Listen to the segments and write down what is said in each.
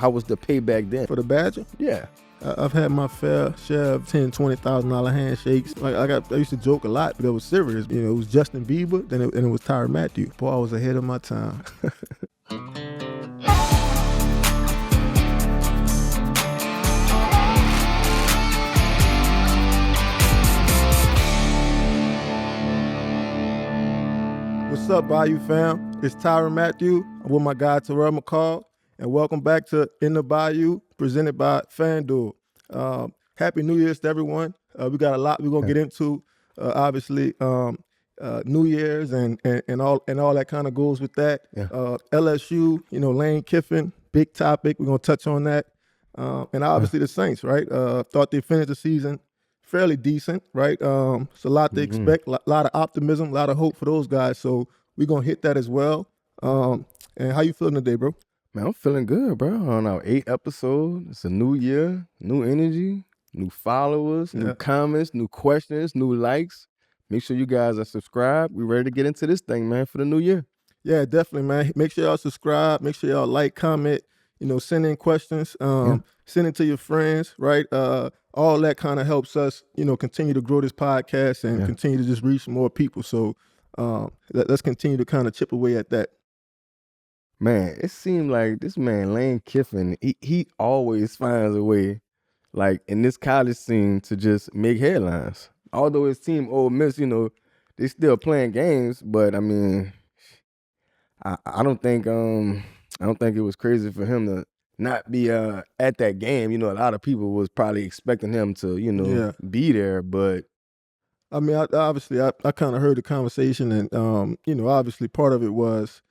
how was the payback then? For the Badger? Yeah. I've had my fair share of $10,000, $20,000 handshakes. I used to joke a lot, but it was serious. You know, it was Justin Bieber, and it was Tyrann Mathieu. Boy, I was ahead of my time. What's up, Bayou fam? It's Tyrann Mathieu. I'm with my guy, Tyrell McCall, and welcome back to In the Bayou, presented by FanDuel. Happy New Year's to everyone. We got a lot we're gonna get into. Obviously, New Year's and all that kind of goes with that. Yeah. LSU, Lane Kiffin, big topic. We're gonna touch on that. And obviously the Saints, right? Thought they finished the season fairly decent, right? It's a lot to expect, a lot of optimism, a lot of hope for those guys. So we're gonna hit that as well. And how you feeling today, bro? Man, I'm feeling good, bro. On our 8th episode, it's a new year, new energy, new followers, new comments, new questions, new likes. Make sure you guys are subscribed. We're ready to get into this thing, man, for the new year. Yeah, definitely, man. Make sure y'all subscribe. Make sure y'all like, comment, send in questions, send it to your friends, right? All that kind of helps us, continue to grow this podcast and continue to just reach more people. So let's continue to kind of chip away at that. Man, it seemed like this man, Lane Kiffin, he always finds a way, like in this college scene, to just make headlines. Although his team, Ole Miss, they still playing games, but I mean, I don't think it was crazy for him to not be at that game. A lot of people was probably expecting him to, be there, but I mean, I kind of heard the conversation, and obviously part of it was,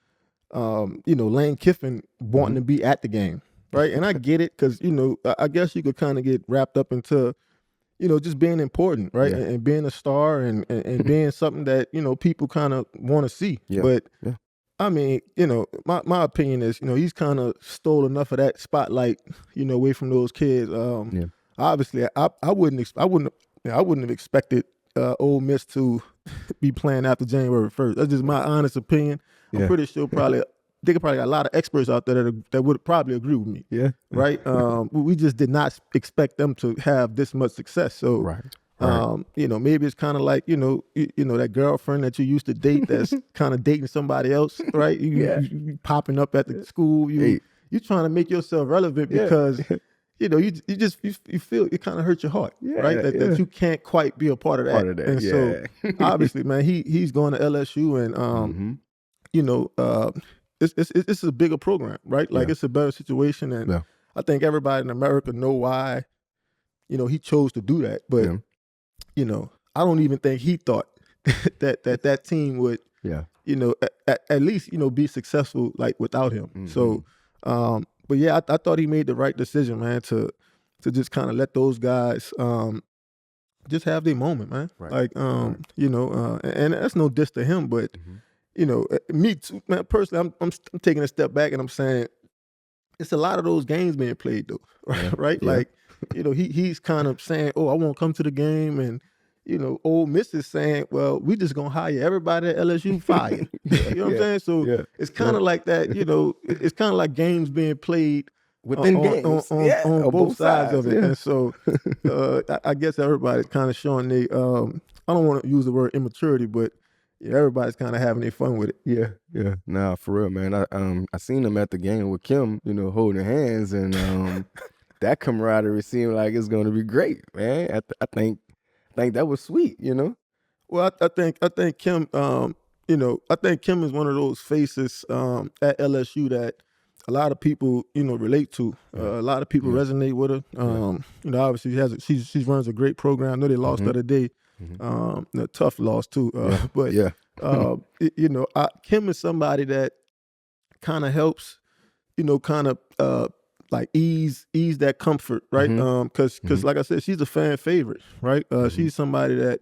Lane Kiffin wanting to be at the game, right? And I get it, because I guess you could kind of get wrapped up into, just being important, right? And being a star and being something that people kind of want to see. But I mean, my opinion is, he's kind of stole enough of that spotlight, away from those kids. Obviously, I wouldn't have expected Ole Miss to be playing after January 1st. That's just my honest opinion. I'm pretty sure probably got a lot of experts out there that would probably agree with me. Yeah. Right. We just did not expect them to have this much success. So maybe it's kind of like, that girlfriend that you used to date that's kind of dating somebody else, right? You popping up at the school. You trying to make yourself relevant because you feel it kind of hurts your heart, right? That you can't quite be a part of that. And so obviously, man, he's going to LSU, and it's a bigger program, right? Like it's a better situation, and I think everybody in America know why, he chose to do that. But I don't even think he thought that team would, at least be successful like without him. So, but yeah, I thought he made the right decision, man, to just kind of let those guys just have their moment, man. Like and that's no diss to him, but. Me too, man, personally, I'm taking a step back and I'm saying it's a lot of those games being played though, right? Like, he's kind of saying, oh, I won't come to the game, and Ole Miss is saying, well, we just gonna hire everybody at LSU fired. You know what I'm saying? So it's kind of like that, it's kind of like games being played within games on both sides of it. And so I guess everybody's kind of showing they I don't want to use the word immaturity, but everybody's kind of having their fun with it. Yeah. Nah, for real, man. I seen them at the game with Kim, holding hands, and that camaraderie seemed like it's going to be great, man. I think that was sweet, Well, I think Kim, I think Kim is one of those faces at LSU that a lot of people, relate to. A lot of people resonate with her. Obviously she runs a great program. I know they lost the other day. A tough loss too, but Kim is somebody that kind of helps, like ease that comfort, right? Because like I said, she's a fan favorite, right? She's somebody that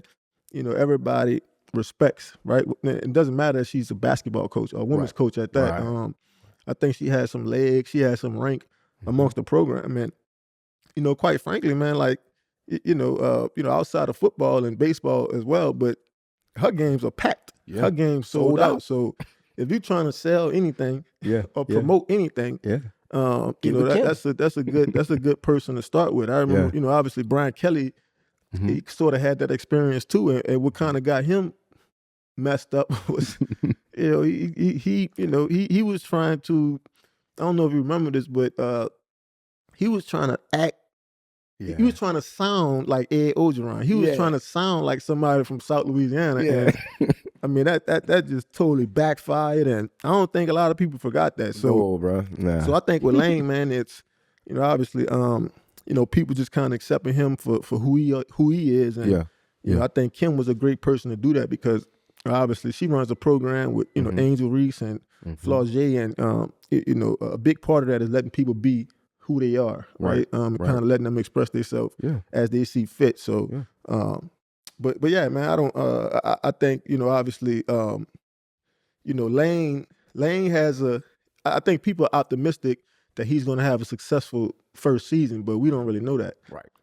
everybody respects, right? It doesn't matter if she's a basketball coach or a women's coach at that. I think she has some legs, she has some rank amongst the program, and quite frankly, man, like. Outside of football and baseball as well, but her games are packed. Yeah. Her games sold out. So if you're trying to sell anything or promote anything, That's a good person to start with. I remember, obviously Brian Kelly, he sort of had that experience too, and what kind of got him messed up was, he was trying to, I don't know if you remember this, but he was trying to act. Yeah. He was trying to sound like Ed Ogeron. He was trying to sound like somebody from South Louisiana. Yeah. And I mean, that just totally backfired, and I don't think a lot of people forgot that. So, no, bro. Nah. So I think with Lane, man, it's, obviously, people just kind of accepting him for who he is, and I think Kim was a great person to do that, because obviously she runs a program with Angel Reese and Flaugier, and a big part of that is letting people be who they are, right? Kind of letting them express themselves as they see fit. So, but yeah, man, I don't. I think obviously, Lane has a. I think people are optimistic that he's going to have a successful first season, but we don't really know that,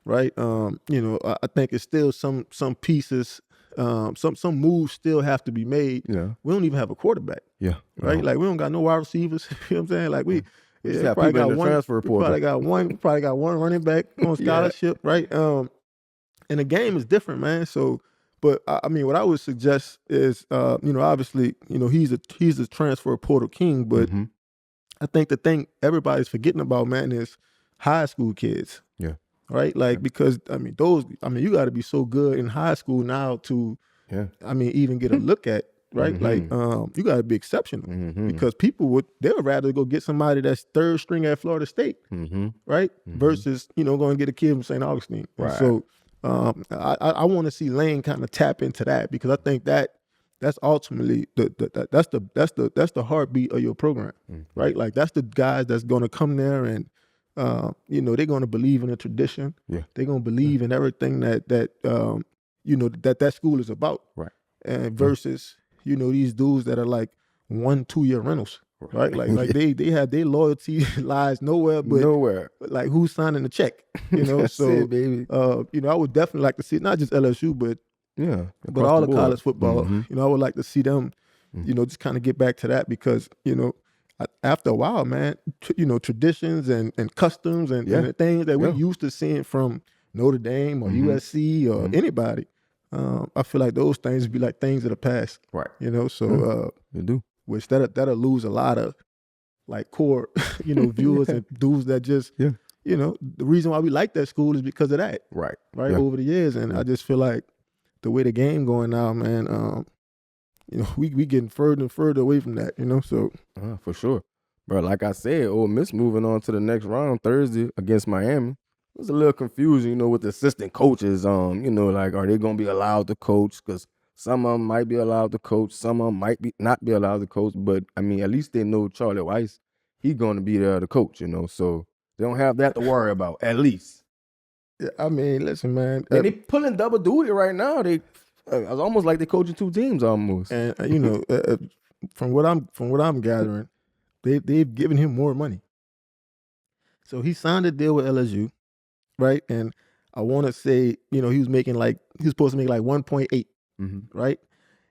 right? I think it's still some pieces, some moves still have to be made. Yeah, we don't even have a quarterback. Yeah, right. Like, we don't got no wide receivers. You know what I'm saying? Like, we. Yeah, probably got one transfer portal. Probably got one running back on scholarship, right? And the game is different, man. So, but I mean, what I would suggest is, obviously, he's a transfer portal king, but I think the thing everybody's forgetting about, man, is high school kids. Yeah. Right? Like, because you got to be so good in high school now to, even get a look at. Right, like you got to be exceptional, because people they would rather go get somebody that's third string at Florida State, right, versus going to get a kid from St. Augustine. Right. So I want to see Lane kind of tap into that, because I think that's ultimately that's the heartbeat of your program, right? Like, that's the guys that's going to come there and they're going to believe in the tradition. Yeah, they're going to believe in everything that school is about. Right, and versus. These dudes that are like 1-2 year rentals, right? Like they have their loyalty lies nowhere but like who's signing the check, So it, baby. I would definitely like to see not just LSU, but all the college football. I would like to see them, just kind of get back to that, because after a while, man, traditions and customs and the things that we used to seeing from Notre Dame or USC or anybody. I feel like those things would be like things of the past, right? So they do. Which that'll lose a lot of like core, viewers and dudes that just, the reason why we like that school is because of that, right? Over the years, and I just feel like the way the game going now, man, we getting further and further away from that, So for sure, bro. Like I said, Ole Miss moving on to the next round Thursday against Miami. There's a little confusion, with the assistant coaches. Like, are they going to be allowed to coach? Because some of them might be allowed to coach. Some of them might not be allowed to coach. But, I mean, at least they know Charlie Weis, he's going to be there to coach, So they don't have that to worry about, at least. Yeah, I mean, listen, man. They pulling double duty right now. It's almost like they're coaching two teams almost. And, from what I'm gathering, they've given him more money. So he signed a deal with LSU. Right, and I want to say, he was supposed to make like 1.8, right,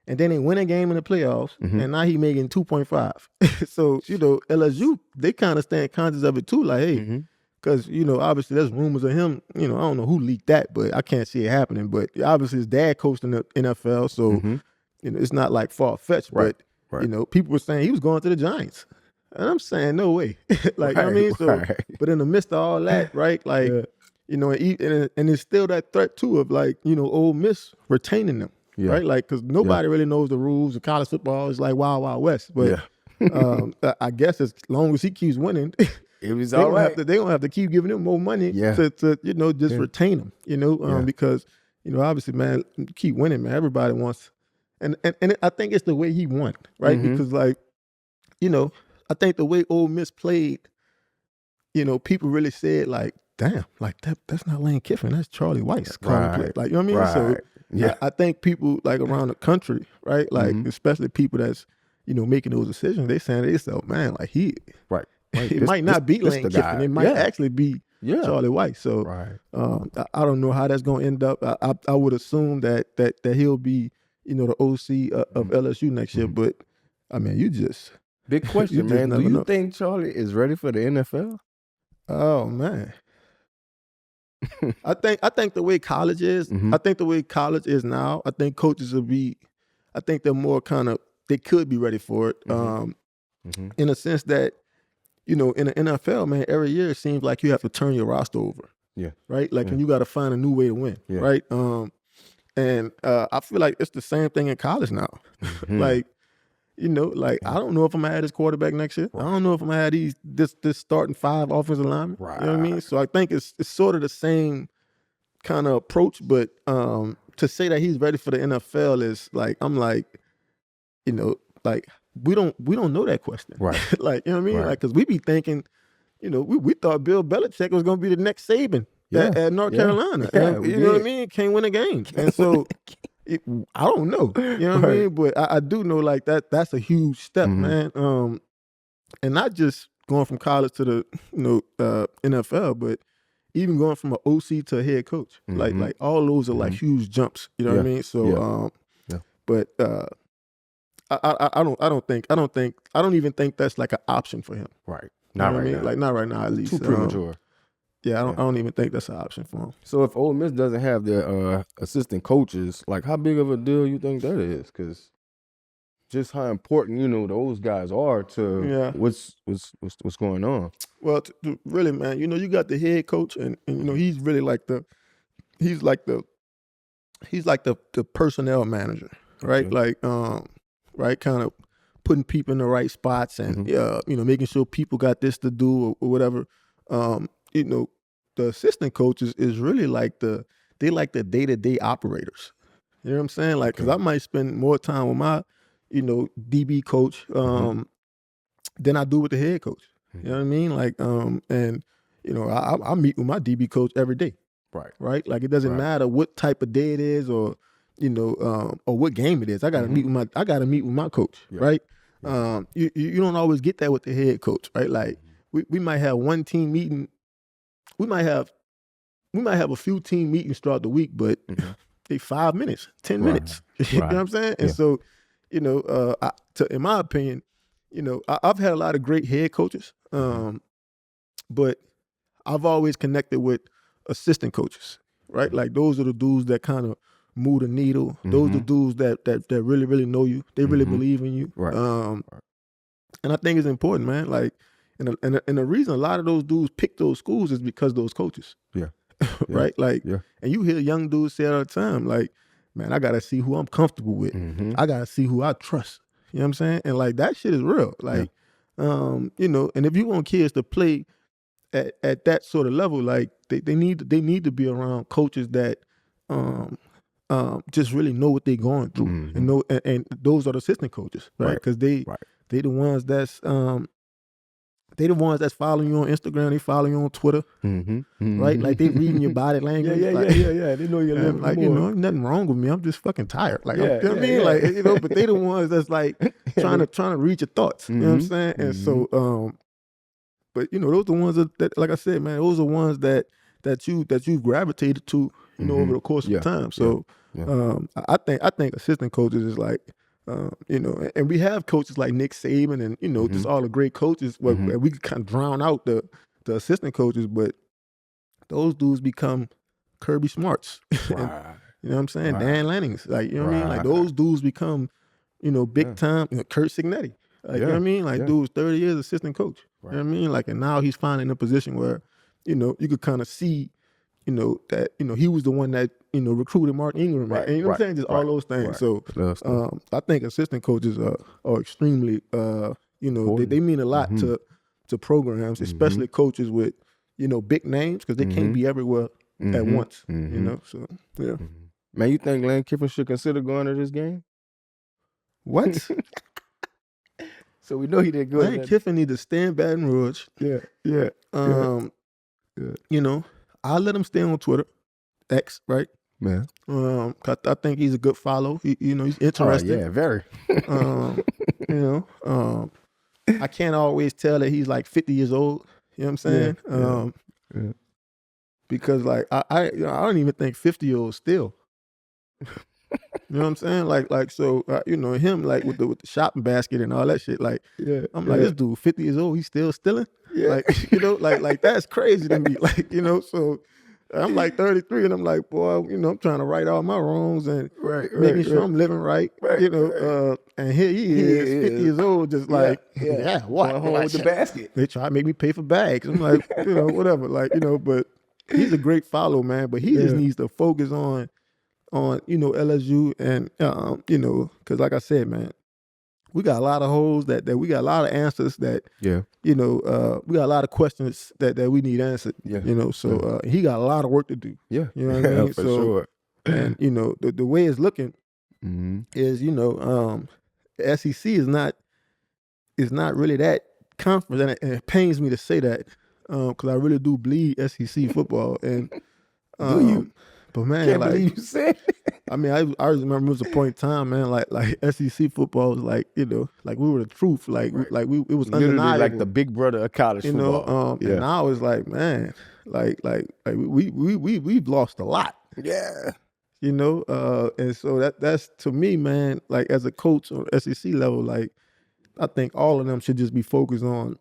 and then they win a game in the playoffs, and now he making 2.5. So LSU, they kind of stand conscious of it too, like, hey, because obviously there's rumors of him. I don't know who leaked that, but I can't see it happening. But obviously his dad coached in the NFL, so it's not like far fetched. Right. But people were saying he was going to the Giants, and I'm saying no way. Like, you know what I mean? So, but in the midst of all that, right, like. And it's still that threat too of like, Ole Miss retaining them, right? Like, because nobody really knows the rules of college football. It's like Wild Wild West. But I guess as long as he keeps winning, it was all right. They're gonna have to keep giving him more money to just retain him. Because obviously, man, keep winning, man. Everybody wants, and I think it's the way he won, right? Because like, I think the way Ole Miss played, people really said like. Damn, like that's not Lane Kiffin, that's Charlie Weis. Right. Like, you know what I mean? So I think people like around the country, right? Like, especially people that's, making those decisions, they saying to themselves, man, like it might not be Lane Kiffin. It might actually be Charlie Weis. So I don't know how that's gonna end up. I would assume that he'll be, the OC of LSU next year, but I mean, you just Big question, man. Do never you know. think Charlie is ready for the NFL? Oh man. I think the way college is, I think the way college is now, I think coaches will be, I think they're more they could be ready for it. In a sense that, in the NFL, man, every year it seems like you have to turn your roster over. Yeah. Right? Like, and you got to find a new way to win. Yeah. Right? And I feel like it's the same thing in college now. Like, I don't know if I'm gonna have this quarterback next year. Right. I don't know if I'm gonna have this starting 5 offensive linemen. Right. You know what I mean? So I think it's sort of the same kind of approach, but to say that he's ready for the NFL is like, I'm like, like we don't know that question. Right. Like, you know what I mean? Right. Like, because we be thinking, we thought Bill Belichick was gonna be the next Saban at North Carolina. Yeah, you know what I mean? Can't win a game. And so I don't know. You know what I mean? But I do know like that's a huge step, man. And not just going from college to the NFL, but even going from an OC to a head coach. Like all those are like huge jumps. You know what I mean? So but I don't even think that's like an option for him. Right. Not right now. Like not right now at least. Too premature. I don't even think that's an option for him. So if Ole Miss doesn't have their assistant coaches, like how big of a deal you think that is? Because just how important those guys are to what's going on. Well, really, man, you got the head coach, and he's really like the personnel manager, right? Okay. Like right, kind of putting people in the right spots, and making sure people got this to do or whatever. The assistant coaches is really like the day-to-day operators. You know what I'm saying? Like, because I might spend more time with my, DB coach than I do with the head coach. You know what I mean? Like, and I meet with my DB coach every day. Right. Right. Like, it doesn't matter what type of day it is or what game it is. I gotta meet with my coach. Yeah. Right. Yeah. You don't always get that with the head coach. Right. Like, we might have one team meeting. We might have a few team meetings throughout the week, but they 5 minutes, 10 minutes. You know what I'm saying? And so, in my opinion, I've had a lot of great head coaches, but I've always connected with assistant coaches, right? Like, those are the dudes that kind of move the needle. Those are the dudes that really, really know you. They really believe in you. Right. And I think it's important, man. Like, and the reason a lot of those dudes pick those schools is because of those coaches. Yeah. Right? Like, and you hear young dudes say all the time, like, man, I got to see who I'm comfortable with. I got to see who I trust. You know what I'm saying? And like, that shit is real. Like, and if you want kids to play at that sort of level, like they need to be around coaches that just really know what they're going through and know, and those are the assistant coaches, right? Because they the ones that's they the ones that's following you on Instagram, they follow you on Twitter, right? Like, they reading your body language. Yeah. They know you're living like, nothing wrong with me. I'm just fucking tired. Like, you know what I mean? Like, but they the ones that's like trying to read your thoughts. You know what I'm saying? And so, but those are the ones that, like I said, man, those are ones that you've gravitated to, over the course of time. So, I think assistant coaches is like, and we have coaches like Nick Saban and just all the great coaches where we can kind of drown out the assistant coaches, but those dudes become Kirby Smarts. Right. You know what I'm saying? Right. Dan Lanning's, like, you know what I mean? Like, those dudes become, big time, Kurt Signetti. Like, you know what I mean? Like, dude's 30 years assistant coach. Right. You know what I mean? Like, and now he's finally in a position where, you could kind of see, that, he was the one that, recruited Mark Ingram. Right. And you know what I'm saying? Just all those things. Right. So I think assistant coaches are extremely, they mean a lot to programs, especially coaches with, big names, because they can't be everywhere at once, so, yeah. Man, you think Lane Kiffin should consider going to this game? What? So we know he did good. Lane Kiffin need to stay in Baton Rouge. Yeah. I'll let him stay on Twitter, X, right? Man. I think he's a good follow. He's interesting. Oh, yeah, very. I can't always tell that he's like 50 years old. You know what I'm saying? Yeah. Because like I don't even think 50-year-olds still. You You know what I'm saying? Like so, you know, him like with the shopping basket and all that shit. Like, I'm like, this dude 50 years old, he's still stealing. Yeah. Like, you know, like that's crazy to me. Like, you know, so I'm like 33 and I'm like, boy, you know, I'm trying to right all my wrongs and making sure I'm living right. You know, and here he is, 50 years old, just like, what? Going home with the basket. They try to make me pay for bags. I'm like, you know, whatever. Like, you know, but he's a great follow, man. But he just needs to focus on you know, LSU and you know, because like I said, man, we got a lot of holes that we got a lot of answers that you know, we got a lot of questions that we need answered. You know, so he got a lot of work to do. You know what I mean? For sure. And you know, the way it's looking is, you know, the SEC is not really that conference, and it pains me to say that because I really do bleed SEC football. And do you? But man, Can't like, believe you said it. I mean, I remember it was a point in time, man. Like SEC football was like, you know, like we were the truth. Like it was literally undeniable. like the big brother of college you football. know. And now it's like, man, like we've lost a lot. Yeah. You know, and so that's to me, man. Like as a coach on SEC level, like I think all of them should just be focused on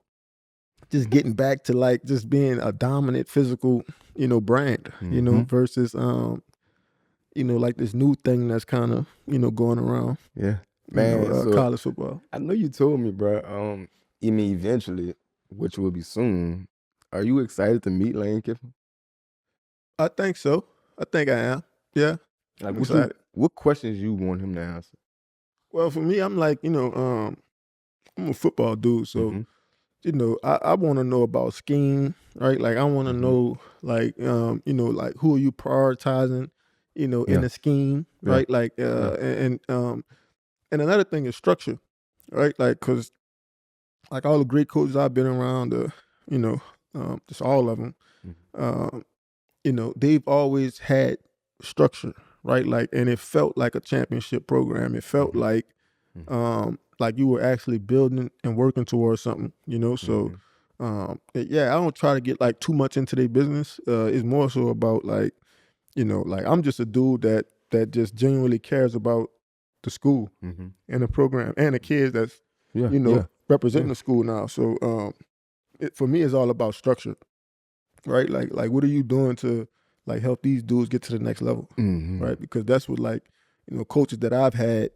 just getting back to like just being a dominant physical, you know, brand. You know, versus you know, like this new thing that's kind of, you know, going around. Yeah, man. You know, so college football. I know you told me, bro. You mean eventually, which will be soon. Are you excited to meet Lane Kiffin? I think so. I think I am. Yeah. Like, I'm what questions you want him to answer? Well, for me, I'm like, you know, I'm a football dude, so you know, I want to know about scheme, right? Like, I want to know, like, you know, like who are you prioritizing, you know, in the scheme, right? Like, and another thing is structure, right? Like, cause like all the great coaches I've been around, you know, just all of them, you know, they've always had structure, right? Like, and it felt like a championship program. It felt like you were actually building and working towards something, you know? So, yeah, I don't try to get like too much into their business. It's more so about like, you know, like I'm just a dude that just genuinely cares about the school and the program and the kids that's, you know, representing the school now. So, for me, it's all about structure, right? Like what are you doing to like help these dudes get to the next level, right? Because that's what, like, you know, coaches that I've had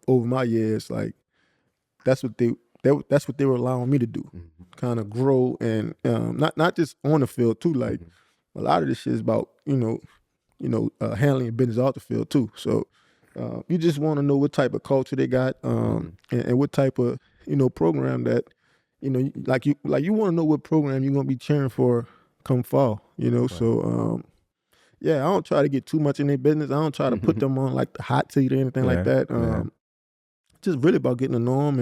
over my years, like that's what they were allowing me to do, kind of grow and not just on the field too. Like a lot of this shit is about handling business off the field too. So you just want to know what type of culture they got and what type of, you know, program that, you know, like you want to know what program you're gonna be cheering for come fall, you know. Right. So yeah, I don't try to get too much in their business. I don't try to put them on like the hot seat or anything like that. Just really about getting to know them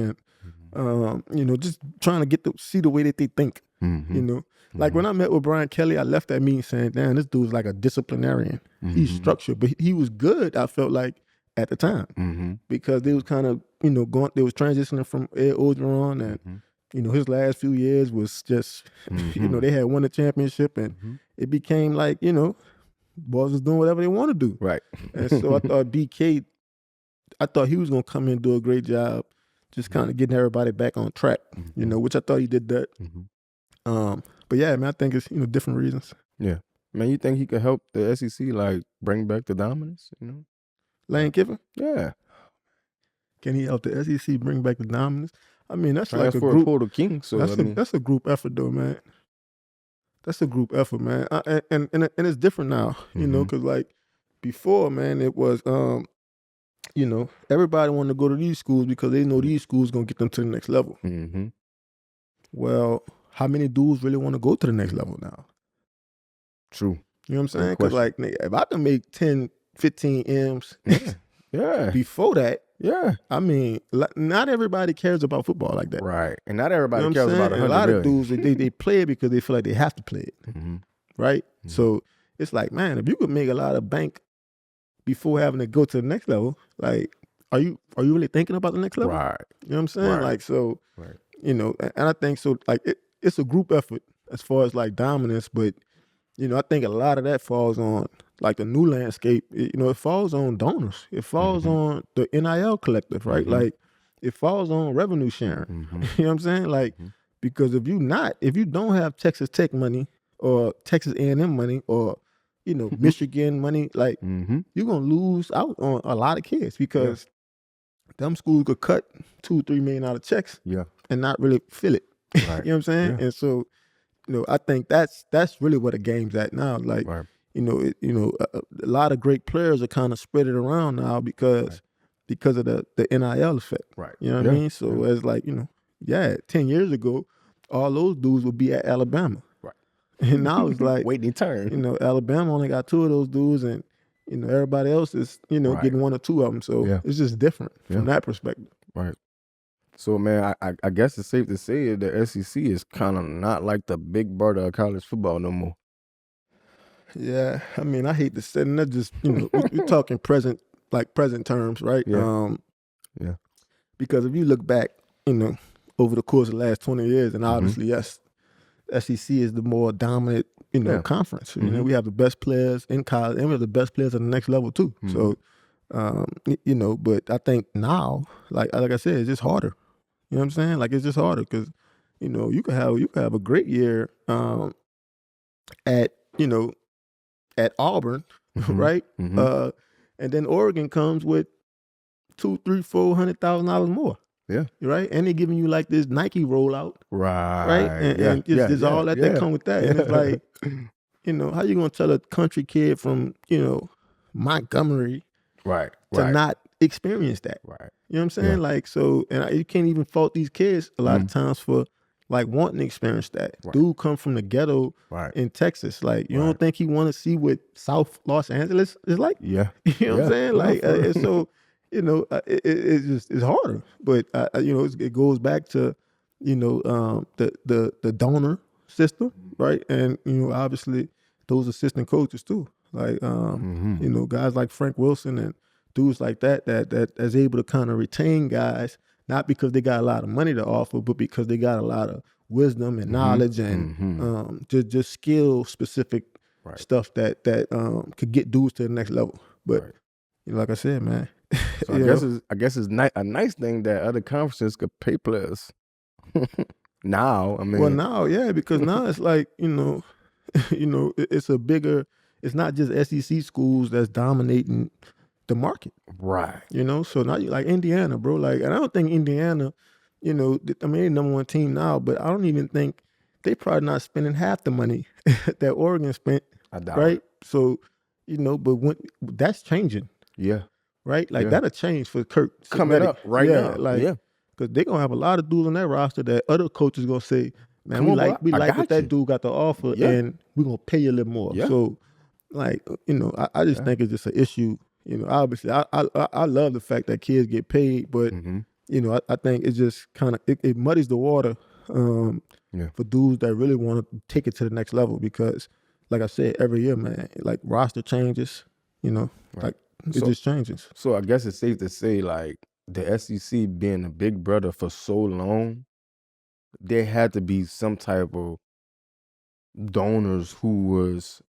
and you know, just trying to see the way that they think. You know, like when I met with Brian Kelly, I left that meeting saying, "Damn, this dude's like a disciplinarian. He's structured, but he was good." I felt like at the time because they was kind of, you know, they was transitioning from Ed Orgeron and you know, his last few years was just you know, they had won the championship and it became like, you know, boys was doing whatever they want to do. Right. And so I thought BK, I thought he was gonna come in and do a great job, just kind of getting everybody back on track. You know, which I thought he did that. But yeah, man, I think it's, you know, different reasons. Yeah, man, you think he could help the SEC like bring back the dominance? You know, Lane Kiffin. Yeah. Can he help the SEC bring back the dominance? I mean, that's like a for group. Portal King. So that's a group effort, though, man. That's a group effort, man. And it's different now, you know, because like before, man, it was, you know, everybody wanted to go to these schools because they know these schools gonna get them to the next level. Well, how many dudes really want to go to the next level now? True. You know what I'm saying? Because like, if I can make 10, 15 M's, before that, I mean, not everybody cares about football like that. Right. And not everybody cares about $100 a lot million. of dudes, they play it because they feel like they have to play it. Right? So it's like, man, if you could make a lot of bank before having to go to the next level, like, are you really thinking about the next level? Right. You know what I'm saying? Like, so, you know, and I think so, like, it's a group effort as far as like dominance, but, you know, I think a lot of that falls on like the new landscape, it falls on donors. It falls on the NIL collective, right? Like it falls on revenue sharing. You know what I'm saying? Like, because if you don't have Texas Tech money or Texas A&M money or, Michigan money, like you're going to lose out on a lot of kids because them schools could cut $2-3 million out of checks and not really feel it. Right. You know what I'm saying? Yeah. And so, I think that's really where the game's at now. Like, a lot of great players are kind of spread it around now because of the NIL effect. Right. You know what I mean? So as like, 10 years ago, all those dudes would be at Alabama. Right. And now it's like waiting turn. Alabama only got 2 of those dudes and everybody else is, getting 1 or 2 of them. So it's just different from that perspective. Right. So, man, I guess it's safe to say the SEC is kind of not like the big brother of college football no more. Yeah, I mean, I hate to say, and that's just, we're talking present terms, right? Yeah. Because if you look back, over the course of the last 20 years, and obviously, yes, SEC is the more dominant, conference. We have the best players in college, and we have the best players at the next level too. So, but I think now, like I said, it's just harder. You know what I'm saying? Like it's just harder because, you could have a great year at Auburn, right? And then Oregon comes with $200,000-$400,000 more. Yeah. Right? And they're giving you like this Nike rollout. Right. And it's all that come with that. And it's like, how you gonna tell a country kid from, Montgomery to not experience that? Right. You know what I'm saying? Yeah. Like, so, and you can't even fault these kids a lot of times for like wanting to experience that. Right. Dude come from the ghetto in Texas. Like, you don't think he want to see what South Los Angeles is like? Yeah. You know what I'm saying? Like, and so, it's harder. But, it goes back to, the donor system, right? And, obviously those assistant coaches too. Like, guys like Frank Wilson and dudes like that is able to kind of retain guys, not because they got a lot of money to offer, but because they got a lot of wisdom and knowledge and just skill specific stuff that could get dudes to the next level. But like I said, man. So I guess it's a nice thing that other conferences could pay players. Now, I mean. Well, now, because now it's like, it's a bigger. It's not just SEC schools that's dominating the market. Right. So now you like Indiana, bro. Like, and I don't think Indiana, I mean, they're number 1 team now, but I don't even think they probably not spending half the money that Oregon spent. I doubt right? it. So, but when that's changing. Yeah. Right? Like that'll change for Kurt. Coming up right now. Like, because they're gonna have a lot of dudes on that roster that other coaches gonna say, man, we like what that dude got to offer, and we're gonna pay you a little more. Yeah. So, like, I just think it's just an issue. Obviously, I love the fact that kids get paid, but I think it's just kind of it muddies the water for dudes that really want to take it to the next level. Because, like I said, every year, man, like roster changes. Like it just changes. So I guess it's safe to say, like, the SEC being a big brother for so long, there had to be some type of donors who was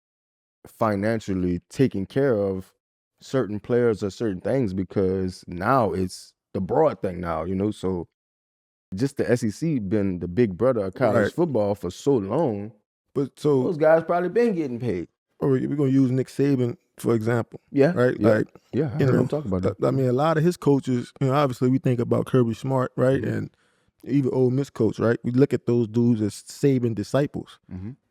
financially taking care of certain players or certain things, because now it's the broad thing now, so just the SEC been the big brother of college football for so long, but so those guys probably been getting paid. Or we're gonna use Nick Saban for example. Yeah. Right? Yeah. Like, I heard him talk about that. I mean, a lot of his coaches, obviously we think about Kirby Smart, right? And even Ole Miss coach, right? We look at those dudes as Saban disciples.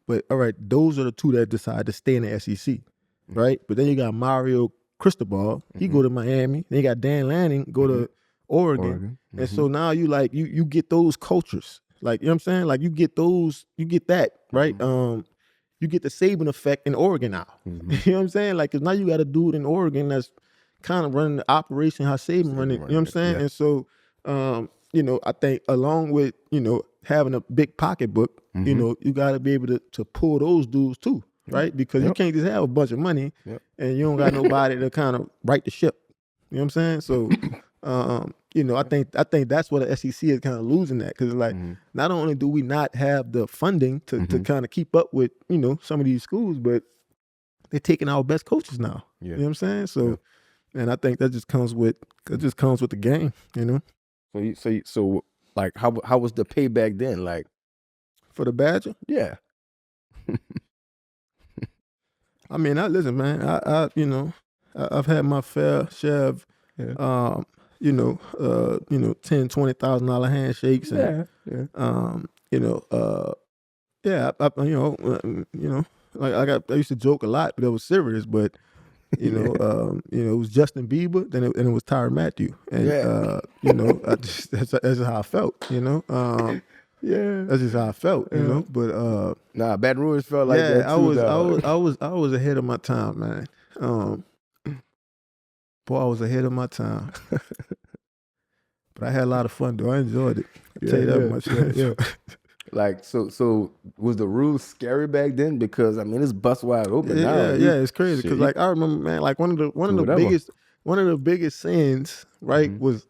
But all right, those are the 2 that decide to stay in the SEC, right? But then you got Mario Cristobal, he go to Miami. Then you got Dan Lanning go to Oregon. And so now you like you get those cultures. Like, you know what I'm saying? Like you get that, right? You get the Saban effect in Oregon now. You know what I'm saying? Like, cause now you got a dude in Oregon that's kind of running the operation how Saban run it. You know what I'm saying? Yeah. And so, I think along with, having a big pocketbook, you got to be able to pull those dudes too, right? Because you can't just have a bunch of money and you don't got nobody to kind of right the ship. You know what I'm saying? So, I think that's what the SEC is kind of losing that, because like not only do we not have the funding to kind of keep up with some of these schools, but they're taking our best coaches now. Yeah. You know what I'm saying? So, and I think that just comes with the game. You know. So like how was the payback then? Like For the Badger? yeah. I mean, listen, man. I've had my fair share of, $10,000-$20,000 handshakes, and I used to joke a lot, but it was serious. But it was Justin Bieber, then it was Tyrann Mathieu, and that's just how I felt. That's just how I felt. You know, but nah, Baton Rouge felt like that too. I was ahead of my time, man. Boy, I was ahead of my time. But I had a lot of fun, though. I enjoyed it. I tell you that much. Yeah. Like so was the rules scary back then? Because I mean it's bust wide open now. Yeah, it's crazy. Because like I remember, man, like one of the biggest sins, right, was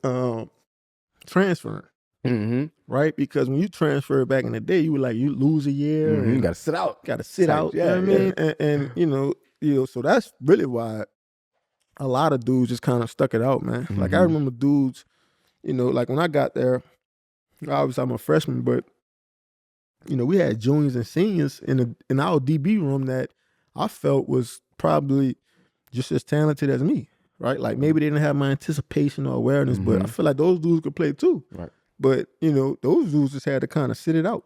transferring. Mm-hmm. Right? Because when you transfer back in the day, you were like, you lose a year. Mm-hmm. And you gotta sit out. You know what I mean? And so that's really why a lot of dudes just kind of stuck it out, man. Mm-hmm. Like I remember dudes, like when I got there, obviously I'm a freshman, but we had juniors and seniors in our DB room that I felt was probably just as talented as me, right? Like maybe they didn't have my anticipation or awareness, but I feel like those dudes could play too. Right. But those dudes just had to kind of sit it out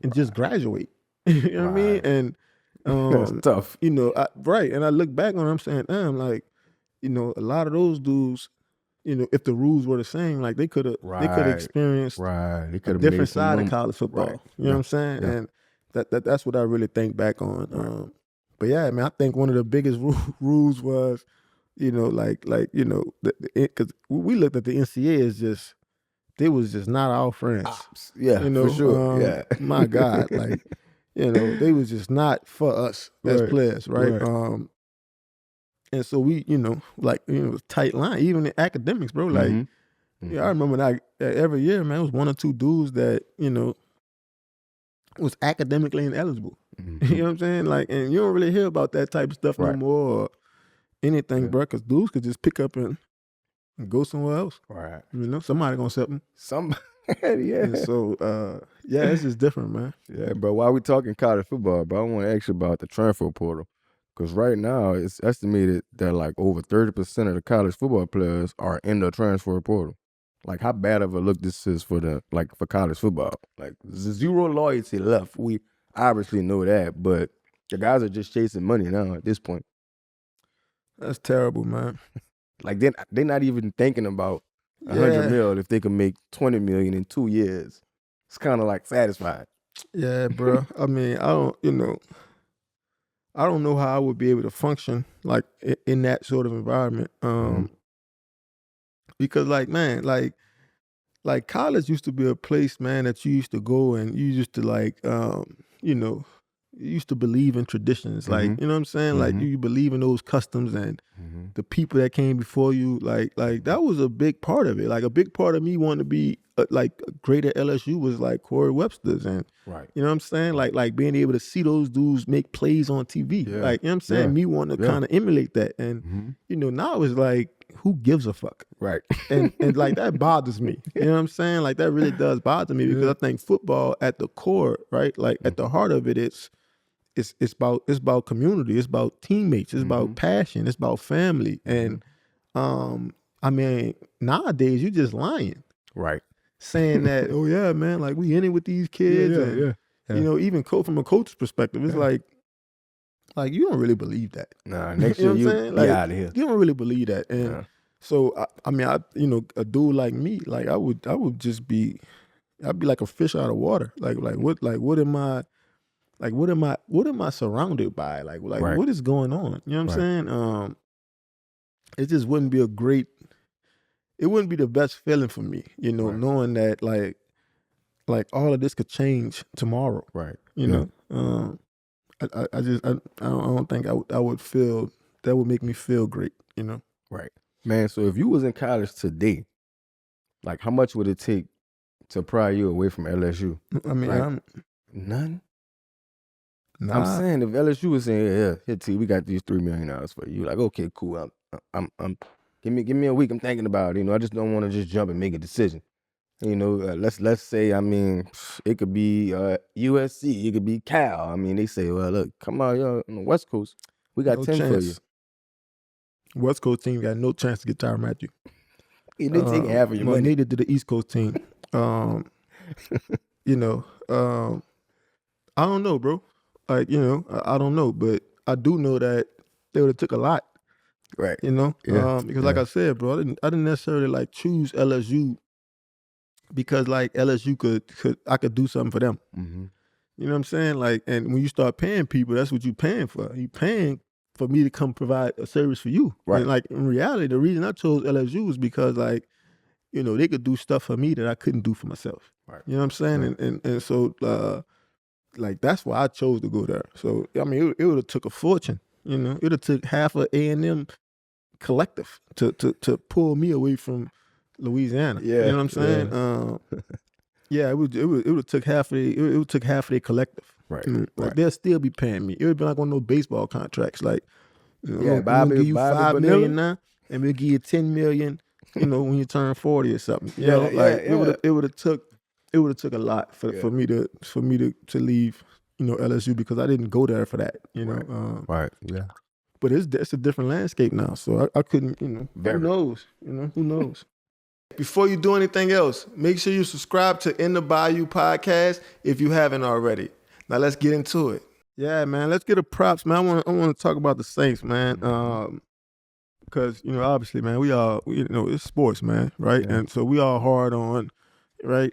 and just graduate. You know what I mean? And that's tough. Right. And I look back on it, I'm saying, damn, like, a lot of those dudes, if the rules were the same, like they could have experienced they could a different side of college football. Right. You know what I'm saying? And that's what I really think back on. But yeah, I mean, I think one of the biggest rules was, because we looked at the NCAA as just, they was just not our friends. Yeah, for sure. My God, like, they was just not for us as players, right? And so we, tight line, even in academics, bro. Like, I remember every year, man, it was one or two dudes that, was academically ineligible. You know what I'm saying? Like, and you don't really hear about that type of stuff no more or anything, bro, because dudes could just pick up and go somewhere else. Right. Somebody gonna accept them. Somebody, And so, it's just different, man. Yeah, bro. While we talking college football, bro, I want to ask you about the transfer portal. Because right now, it's estimated that like over 30% of the college football players are in the transfer portal. Like, how bad of a look this is for college football. Like, there's zero loyalty left. We obviously know that, but the guys are just chasing money now at this point. That's terrible, man. Like, they're not even thinking about $100 million if they can make $20 million in 2 years. It's kind of like satisfied. Yeah, bro. I mean, I don't know how I would be able to function like in that sort of environment. Because like, man, like college used to be a place, man, that you used to go and you used to like, you used to believe in traditions. Like, you know what I'm saying? Like you believe in those customs and the people that came before you. Like that was a big part of it. Like a big part of me wanting to be like great at LSU was like Corey Webster's and you know what I'm saying? Like being able to see those dudes make plays on TV. Yeah. Like, you know what I'm saying? Me wanting to kind of emulate that. And now it's like, who gives a fuck? Right. and like that bothers me. You know what I'm saying? Like that really does bother me because I think football at the core, right? Like at the heart of it, it's about community, it's about teammates, it's about passion, it's about family. And I mean, nowadays you just lying. Right. Saying that, oh yeah, man, like we in it with these kids. Even from a coach's perspective, it's like you don't really believe that. Nah, next year you be out of here. You don't really believe that. And so a dude like me, like I would just be, I'd be like a fish out of water. What am I surrounded by? Like what is going on? You know what I'm saying? It just wouldn't be it wouldn't be the best feeling for me, knowing that like all of this could change tomorrow. Right. I don't think I would feel, that would make me feel great, Right. Man, so if you was in college today, like how much would it take to pry you away from LSU? I mean, none? Nah, I'm saying if LSU was saying, yeah, here T, we got these $3 million for you. Like, okay, cool. I'm give me a week. I'm thinking about it. You know, I just don't want to just jump and make a decision. You know, let's say, I mean, it could be USC, it could be Cal. I mean, they say, well, look, come on, yo, on the West Coast, we got no 10 for you. chance. West Coast team got no chance to get Tyrann Mathieu. Yeah, they taking half of your money. Neither did the East Coast team. You know, I don't know, bro. Like, you know, I don't know, but I do know that they would have took a lot. Right. You know, Yeah. because like I said, bro, I didn't necessarily like choose LSU because like LSU I could do something for them. Mm-hmm. You know what I'm saying? Like, and when you start paying people, that's what you paying for. You paying for me to come provide a service for you. Right. And like in reality, the reason I chose LSU was because like, you know, they could do stuff for me that I couldn't do for myself. Right. You know what I'm saying? Right. And so like that's why I chose to go there. So I mean, it would have took a fortune. You know, it would have took half of A&M collective to pull me away from Louisiana. Yeah. You know what I'm saying? Yeah, it would have took half of their collective. Right. Like right. they'll still be paying me. It would be like one of those baseball contracts. Like, you know, Yeah, we're gonna give you $5 Vanilla? million now, and we'll give you $10 million. You know, when you turn 40 or something. You know, like it would have took a lot for me to leave. You know, LSU because I didn't go there for that. You know, right. Yeah. But it's a different landscape now, so I couldn't. You know, who knows? You know, who knows? Before you do anything else, make sure you subscribe to In the Bayou podcast if you haven't already. Now let's get into it. Yeah, man, let's get a props, man. I want to talk about the Saints, man. Because you know, obviously, man, you know, it's sports, man, right? Yeah. And so we all hard on, right?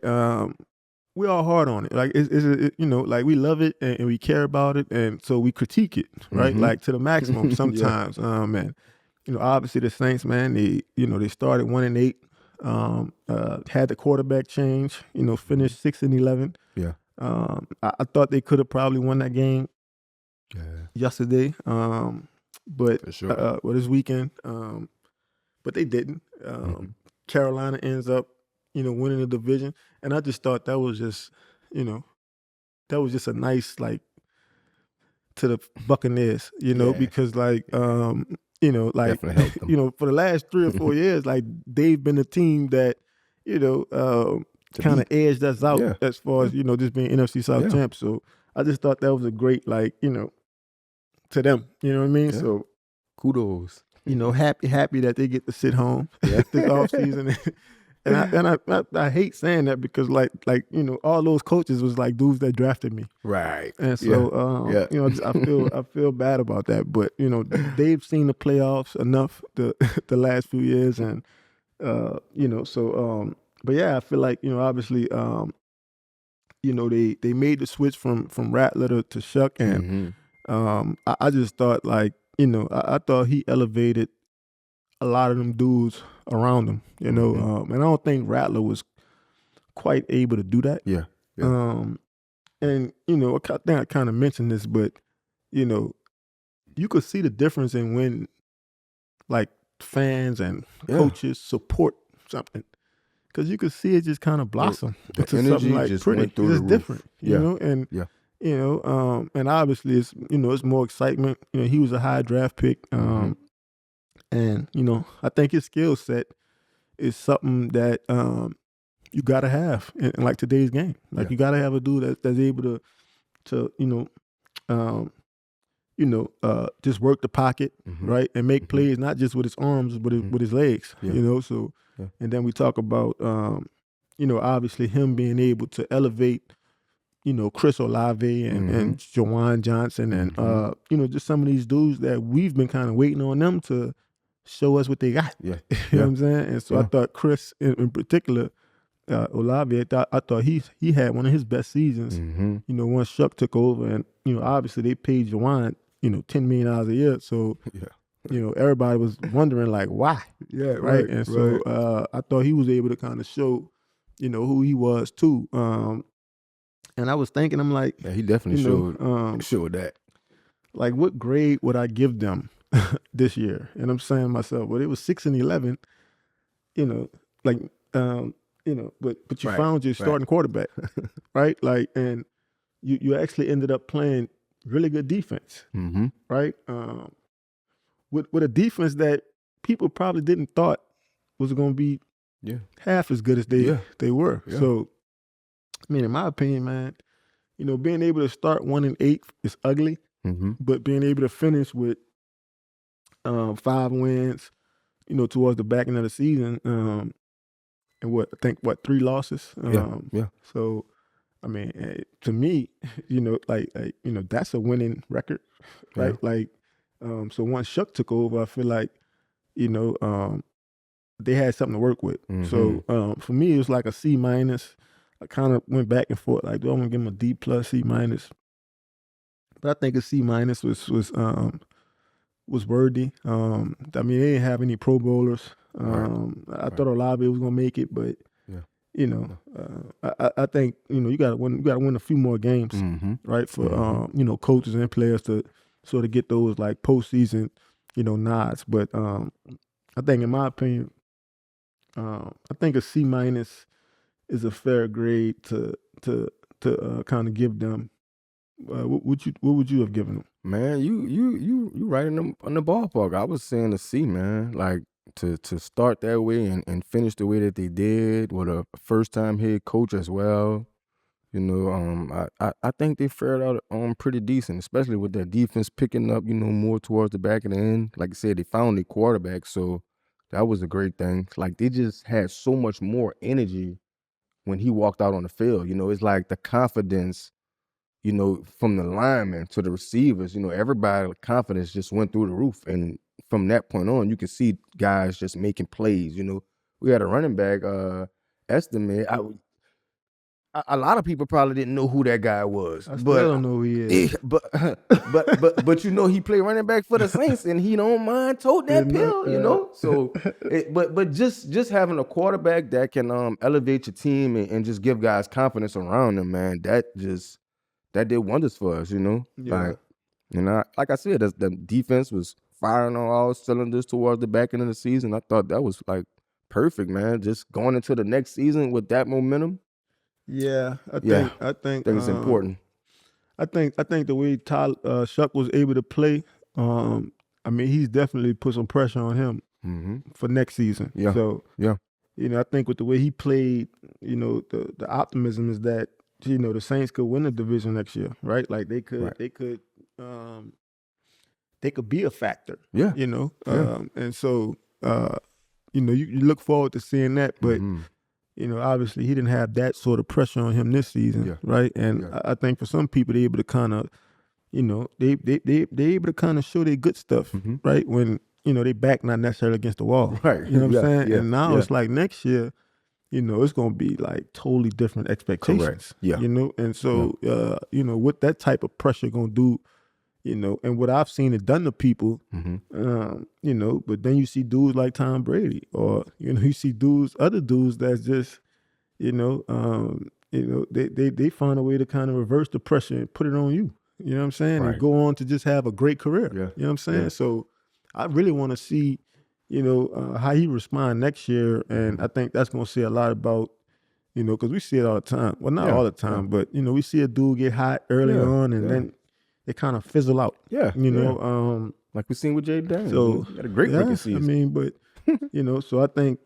We all hard on it. Like it's you know, like we love it and we care about it, and so we critique it, right? Mm-hmm. Like to the maximum sometimes. And you know, obviously the Saints, man, they started 1-8. Had the quarterback change, you know, finished 6-11. Yeah. I thought they could have probably won that game yesterday. But for sure. This weekend. But they didn't. Carolina ends up, you know, winning the division. And I just thought that was just, you know, a nice, like, to the Buccaneers, you know, because like you know, like, you know, for the last 3 or 4 years, like they've been a team that, you know, kind of edged us out as far as, you know, just being NFC South champs. So I just thought that was a great, like, you know, to them, you know what I mean? Yeah. So kudos. You know, happy that they get to sit home this offseason. And I hate saying that because like you know, all those coaches was like dudes that drafted me, right? And so you know, I feel bad about that, but you know, they've seen the playoffs enough the last few years, and you know, so but yeah, I feel like, you know, obviously you know, they made the switch from Rattler to Shuck, and I just thought, like, you know, I thought he elevated a lot of them dudes around him, you know, and I don't think Rattler was quite able to do that. Yeah. And, you know, I think I kind of mentioned this, but, you know, you could see the difference in when, like, fans and coaches support something. Because you could see it just kind of blossom into something like just pretty. It's different, you know, and, you know, and obviously it's, you know, it's more excitement. You know, he was a high draft pick. And, you know, I think his skill set is something that you got to have in like today's game. Like you got to have a dude that's able to just work the pocket, right, and make plays not just with his arms but with his legs. You know, so and then we talk about you know, obviously him being able to elevate, you know, Chris Olave and Jawan Johnson and you know, just some of these dudes that we've been kind of waiting on them to show us what they got. You know what I'm saying? And so I thought Chris in particular, Olave, I thought he had one of his best seasons. You know, once Shuck took over, and you know, obviously they paid Jawan, you know, $10 million a year. So you know, everybody was wondering like why. Right. And so I thought he was able to kind of show, you know, who he was too. And I was thinking, I'm like, he definitely showed that. Like, what grade would I give them this year? And I'm saying to myself, well, it was 6-11, you know, like, you know, but you found your starting quarterback, right? Like, and you actually ended up playing really good defense, Mm-hmm. right? With a defense that people probably didn't thought was going to be half as good as they were. Yeah. So, I mean, in my opinion, man, being able to start 1-8 is ugly, but being able to finish with 5 wins, towards the back end of the season, and I think 3 losses. So, I mean, to me, that's a winning record, right? Yeah. Like, so once Shuck took over, I feel like, they had something to work with. So for me, it was like a C-. I kind of went back and forth, like, do I want to give him a D+, C-? But I think a C- was worthy. I mean, they didn't have any Pro Bowlers. I thought Olave was gonna make it, but I think you got to win a few more games, right? For coaches and players to sort of get those like postseason nods. But I think, in my opinion, I think a C- is a fair grade to kind of give them. What would you have given them? Man, you right in the ballpark. I was saying a C, man. Like to start that way and finish the way that they did with a first time head coach as well. I think they fared out pretty decent, especially with their defense picking up, more towards the back of the end. Like I said, they found a quarterback, so that was a great thing. Like they just had so much more energy when he walked out on the field. It's like the confidence, from the linemen to the receivers, everybody's confidence just went through the roof. And from that point on, you can see guys just making plays. We had a running back, estimate. A lot of people probably didn't know who that guy was. I still don't know who he is. But he played running back for the Saints, and he don't mind toting that pill, So, but just having a quarterback that can elevate your team and just give guys confidence around them, man, that did wonders for us, Yeah. Like I said, the defense was firing on all cylinders towards the back end of the season. I thought that was like perfect, man. Just going into the next season with that momentum. Yeah, I think it's important. I think the way Shuck was able to play, I mean, he's definitely put some pressure on him for next season. Yeah. So yeah, I think with the way he played, the optimism is that the Saints could win the division next year, right? Like they could be a factor. Yeah. And so you look forward to seeing that, but. Obviously he didn't have that sort of pressure on him this season, right? And I think for some people they're able to kind of, they able to kind of show their good stuff, right? When they back not necessarily against the wall, right? You know what I'm saying? Yeah, and now it's like next year, it's gonna be like totally different expectations. Correct. Yeah. And so what that type of pressure gonna do. And what I've seen it done to people, but then you see dudes like Tom Brady, or you see other dudes that's just, they find a way to kind of reverse the pressure and put it on you. You know what I'm saying? Right. And go on to just have a great career. Yeah. You know what I'm saying? Yeah. So I really want to see, how he respond next year, and I think that's gonna say a lot about. Because we see it all the time. Well, not all the time, but we see a dude get hot early on, and then they kind of fizzle out. Yeah. Like we seen with Jay Daniels. So he had a great rookie season. I mean, but so I think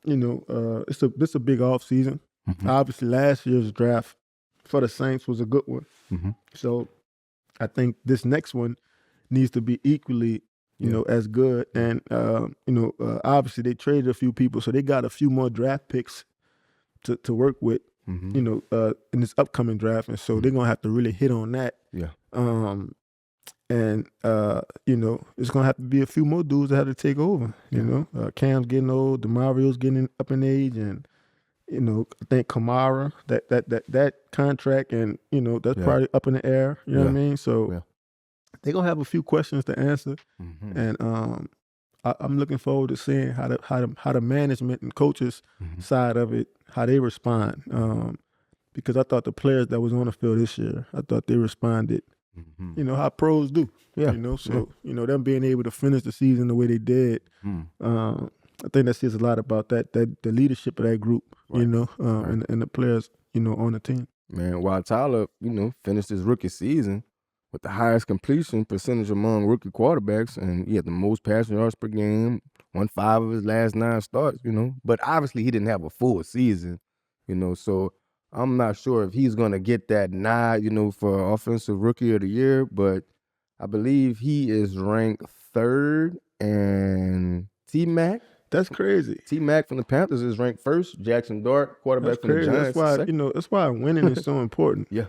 it's a big off season. Obviously, last year's draft for the Saints was a good one. So I think this next one needs to be equally, as good. And obviously they traded a few people, so they got a few more draft picks to work with. In this upcoming draft, and so they're gonna have to really hit on that. Yeah. And it's gonna have to be a few more dudes that have to take over. Cam's getting old, DeMario's getting up in age, and I think Kamara, that contract, and that's probably up in the air. You know what I mean? So they're gonna have a few questions to answer, and I'm looking forward to seeing how the management and coaches side of it, how they respond. Because I thought the players that was on the field this year, I thought they responded, how pros do. Yeah. So them being able to finish the season the way they did, I think that says a lot about that the leadership of that group, and the players, on the team. Man, while Tyler, finished his rookie season, with the highest completion percentage among rookie quarterbacks, and he had the most passing yards per game, won 5 of his last 9 starts, But obviously he didn't have a full season, so I'm not sure if he's going to get that nod, for Offensive Rookie of the Year, but I believe he is ranked 3rd, and T-Mac. That's crazy. T-Mac from the Panthers is ranked 1st. Jackson Dart, quarterback from the Giants. That's why winning is so important. Yeah.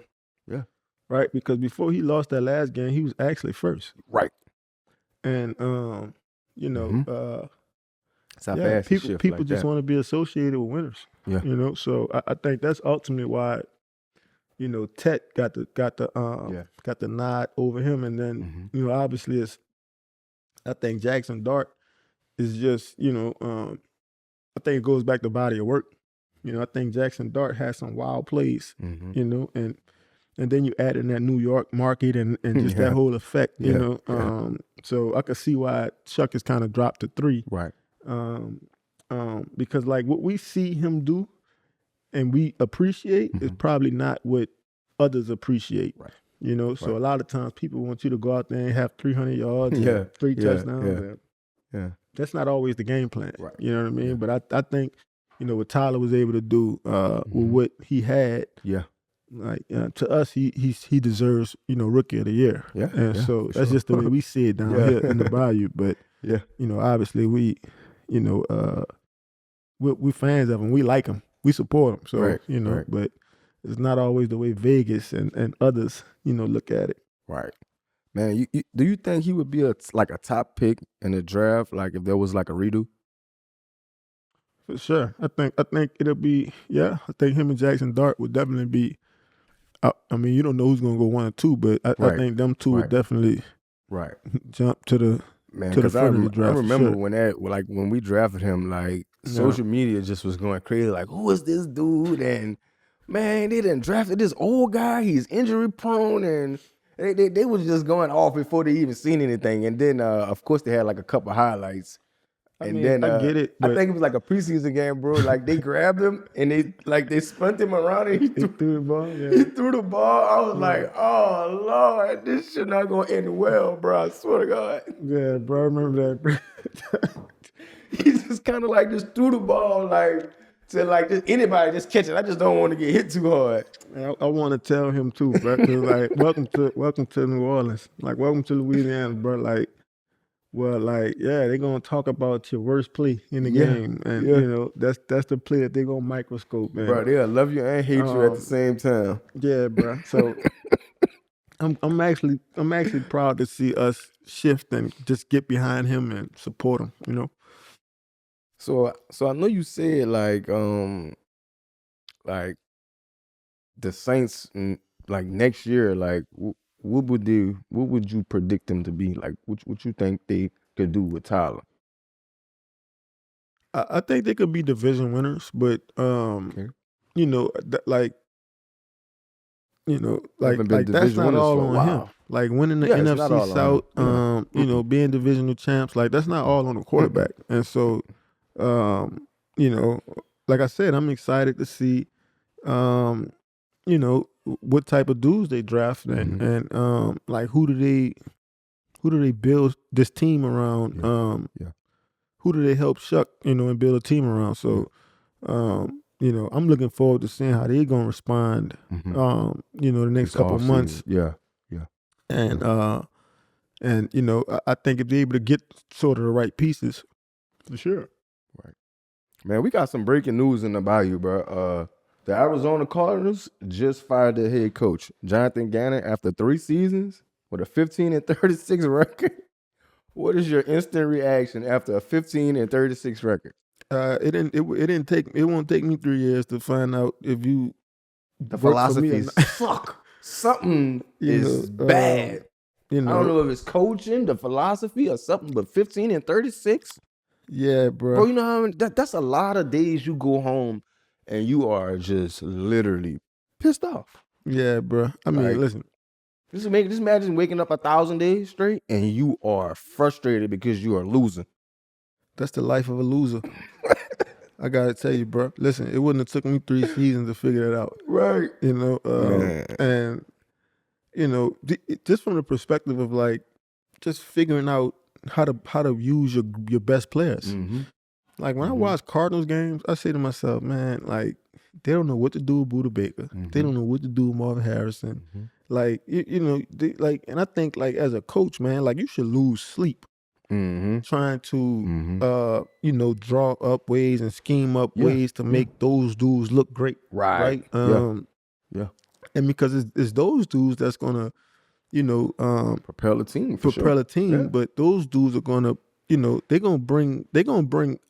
Right? Because before he lost that last game, he was actually 1st. Right. And That's how fast people like just that. want to be associated with winners. Yeah. So I think that's ultimately why, Tet got the nod over him, and then obviously I think Jackson Dart is just I think it goes back to body of work. I think Jackson Dart has some wild plays. And then you add in that New York market and just that whole effect. So I could see why Chuck has kind of dropped to 3. Right. Because like what we see him do and we appreciate is probably not what others appreciate. Right. So a lot of times people want you to go out there and have 300 yards and 3 touchdowns. Yeah. That's not always the game plan. Right. You know what I mean? But I think, what Tyler was able to do with what he had. Yeah. Like to us, he deserves, Rookie of the Year. Yeah. And so that's just the way we see it down here in the Bayou. But obviously we we're fans of him. We like him. We support him. So but it's not always the way Vegas and others look at it. Right. Man, do you think he would be a top pick in the draft? Like if there was like a redo? For sure. I think it'll be. I think him and Jackson Dart would definitely be. I mean, you don't know who's gonna go 1 or 2, but I think them two would definitely jump to the because front of the draft. I remember when we drafted him, like social media just was going crazy. Like, who is this dude? And man, they didn't drafted this old guy. He's injury prone, and they was just going off before they even seen anything. And then of course they had like a couple highlights. I get it. I think it was like a preseason game, bro. Like they grabbed him and they spun him around and he threw the ball. Yeah. He threw the ball. I was like, oh Lord, this shit not gonna end well, bro. I swear to God. Yeah, bro. I remember that. He just kind of like just threw the ball to just anybody just catch it. I just don't want to get hit too hard. I want to tell him too, bro. Like welcome to New Orleans. Like welcome to Louisiana, bro. Like. Well, they're gonna talk about your worst play in the game, and that's the play that they're gonna microscope, man. Bro, they'll love you and hate you at the same time. Yeah, bro. So I'm actually proud to see us shift and just get behind him and support him. So I know you said like the Saints next year, like. What would you predict them to be? Like, what you think they could do with Tyler? I think they could be division winners, but that's not all on him. Like winning the NFC South, being divisional champs, like that's not all on the quarterback. And so, like I said, I'm excited to see, what type of dudes they draft and like who do they build this team around? Who do they help Chuck, and build a team around? So, I'm looking forward to seeing how they're gonna respond. The next couple of months. Yeah. And I think if they're able to get sort of the right pieces, for sure. Right. Man, we got some breaking news in the Bayou, bro. The Arizona Cardinals just fired their head coach, Jonathan Gannon, after 3 seasons with a 15-36 record. What is your instant reaction after a 15-36 record? It won't take me 3 years to find out if you the philosophy suck. Something is bad. I don't know if it's coaching, the philosophy, or something. But 15-36. Yeah, bro. Bro, you know how that's a lot of days you go home. And you are just literally pissed off. Yeah, bro. I mean, listen. Just imagine waking up 1,000 days straight and you are frustrated because you are losing. That's the life of a loser. I gotta tell you, bro. Listen, it wouldn't have took me 3 seasons to figure it out. Right. And you know, just from the perspective of like just figuring out how to use your best players. Mm-hmm. Like when I watch Cardinals games, I say to myself, man, like they don't know what to do with Budda Baker. They don't know what to do with Marvin Harrison. Like you know, like, and I think like as a coach, man, like you should lose sleep trying to you know, draw up ways and scheme up ways to make those dudes look great. Right. Yeah. And because it's those dudes that's gonna, you know, propel a team. Yeah. But those dudes are gonna, you know, they're gonna bring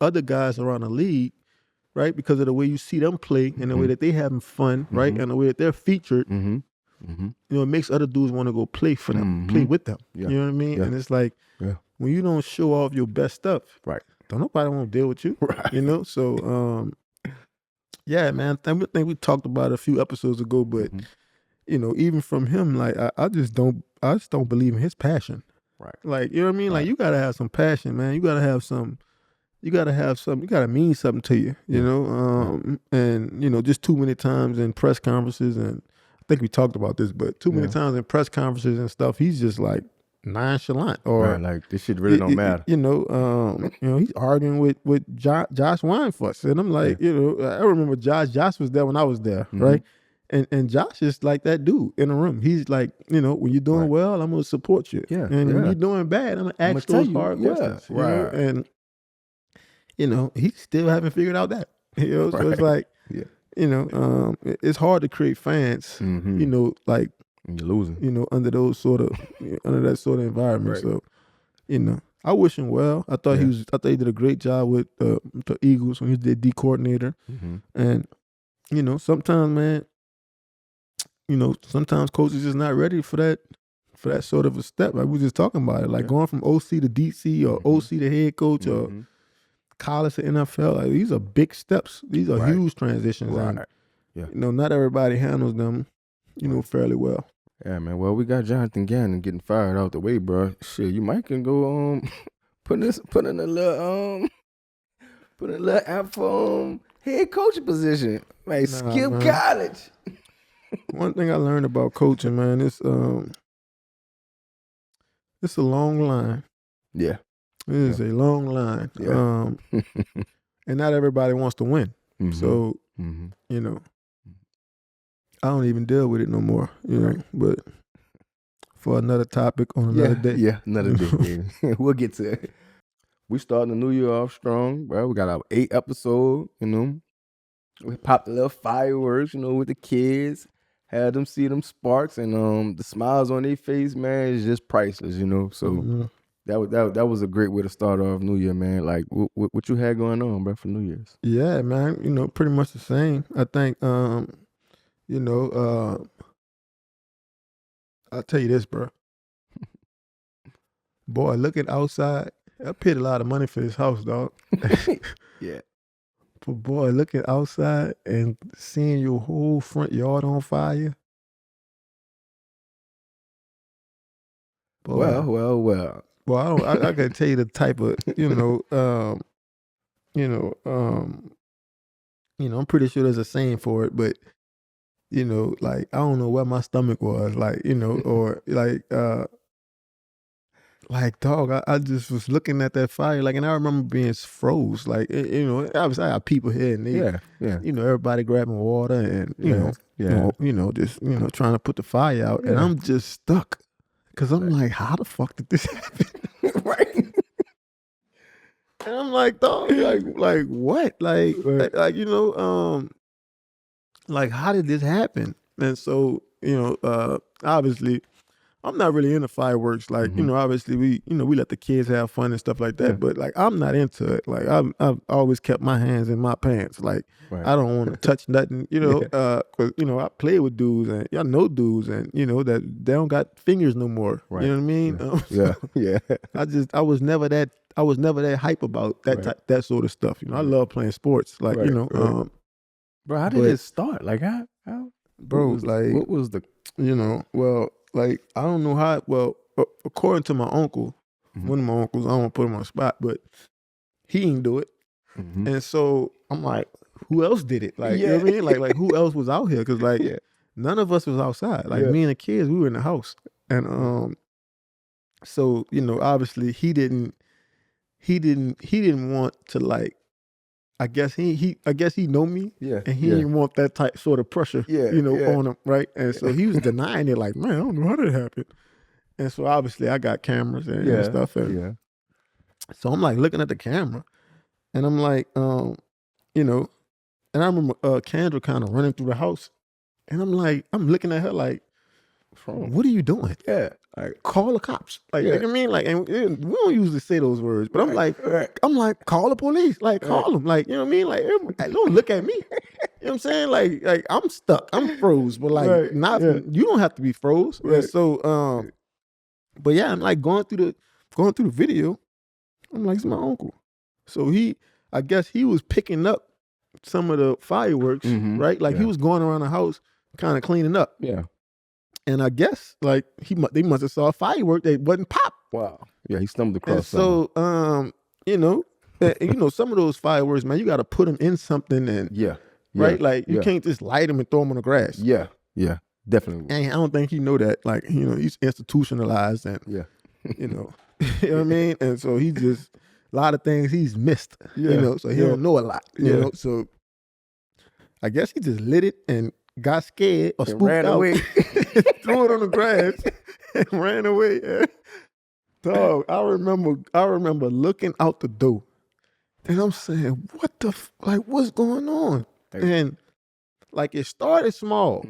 other guys around the league, right? Because of the way you see them play and the way that they having fun, right? And the way that they're featured. You know, it makes other dudes want to go play for them, play with them. Yeah. You know what I mean? Yeah. And it's like when you don't show off your best stuff, right? Don't nobody want to deal with you, right? You know. So, yeah, man. I think we talked about it a few episodes ago, but you know, even from him, like I just don't believe in his passion. Right. Like, you know what I mean? Like you gotta have some passion, man. You gotta have some. You gotta mean something to you, you know. And you know, just too many times in press conferences, and I think we talked about this, but too many times in press conferences and stuff, he's just like nonchalant, or like this shit really don't matter. You know, he's arguing with Josh Weinfuss, and I'm like, you know, I remember Josh was there when I was there, right? And Josh is like that dude in the room. He's like, you know, when you're doing well, I'm gonna support you. Yeah. And when you're doing bad, I'm gonna ask those hard questions. You know? And you know, he still haven't figured out that. You know, so it's like, you know, it's hard to create fans. You know, like you're losing. You know, under those sort of under that sort of environment. So, you know, I wish him well. I thought he did a great job with the Eagles when he did D coordinator. And you know, sometimes, man, you know, sometimes coaches is not ready for that sort of a step. Like we were just talking about it, like going from OC to DC or OC to head coach or college to NFL. Like these are big steps. These are huge transitions. And, you know, not everybody handles them, you know, fairly well. Yeah, man. Well, we got Jonathan Gannon getting fired out the way, bro. Shit, you might can go put in a little app for head coaching position. Like skip college. One thing I learned about coaching, man, it's a long line. Yeah. It is a long line. Yeah. And not everybody wants to win. So, you know, I don't even deal with it no more, you know, but for another topic on another day. Yeah, another day. We'll get to it. We starting the new year off strong, bro. We got our 8th episode, you know. We popped a little fireworks, you know, with the kids. Had them see them sparks, and the smiles on their face, man, is just priceless, you know. So that was a great way to start off New Year, man. Like what you had going on, bro, for New Year's? Yeah, man. You know, pretty much the same. I think, you know, I'll tell you this, bro. Boy, looking outside, I paid a lot of money for this house, dog. Yeah. But boy, looking outside and seeing your whole front yard on fire. Boy, Well. Well, I can tell you the type of, you know, I'm pretty sure there's a saying for it, but you know, like I don't know where my stomach was, like, you know, or like dog, I just was looking at that fire, like, and I remember being froze, like, you know, obviously I got people here, and they, you know, everybody grabbing water, and you know, just trying to put the fire out, and I'm just stuck, cause I'm like, how the fuck did this happen? Right. And I'm like, dog, like what, like you know, like how did this happen? And so, you know, obviously, I'm not really into fireworks. Like, you know, obviously we let the kids have fun and stuff like that. Yeah. But like, I'm not into it. Like, I've always kept my hands in my pants. Like, I don't want to touch nothing. You know, cause you know I play with dudes, and y'all know dudes, and you know that they don't got fingers no more. Right. You know what I mean? Yeah. I was never that hype about that that sort of stuff. You know, I love playing sports. Like, you know, bro, how did it start? Like, how? Bro, what was the? You know, well. Like, I don't know how, well, according to my uncle, one of my uncles, I don't want to put him on the spot, but he didn't do it. And so I'm like, who else did it? Like, you know what I mean? Like who else was out here? Because like, none of us was outside. Like me and the kids, we were in the house. And so, you know, obviously he didn't want to, like, I guess he know me. Yeah. And he didn't want that type sort of pressure, you know, on him, right? And so he was denying it, like, man, I don't know how that happened. And so obviously I got cameras and stuff. And so I'm like looking at the camera and I'm like, you know, and I remember Kendra kind of running through the house. And I'm looking at her like, what are you doing? Yeah. Like, call the cops. Like, you know what I mean? Like, and we don't usually say those words, but I'm like, call the police. Like, call them. Like, you know what I mean? Like, don't look at me. You know what I'm saying? Like I'm stuck. I'm froze. But like, you don't have to be froze. Right. So, but yeah, I'm like going through the video. I'm like, it's my uncle. So I guess he was picking up some of the fireworks, right? Like he was going around the house kind of cleaning up. Yeah. And I guess like they must have saw a firework that wasn't pop. Wow. Yeah, he stumbled across and so you know, some of those fireworks, man, you got to put them in something and right? Like you can't just light them and throw them on the grass. Yeah. Yeah. Definitely. And I don't think he know that. Like, you know, he's institutionalized and you know, you know what I mean? And so he just a lot of things he's missed. You know, so he don't know a lot. You know, so I guess he just lit it and got scared or spooked ran out, away. threw it on the grass and ran away. Dog, I remember looking out the door and I'm saying, what the, like, what's going on? And like it started small.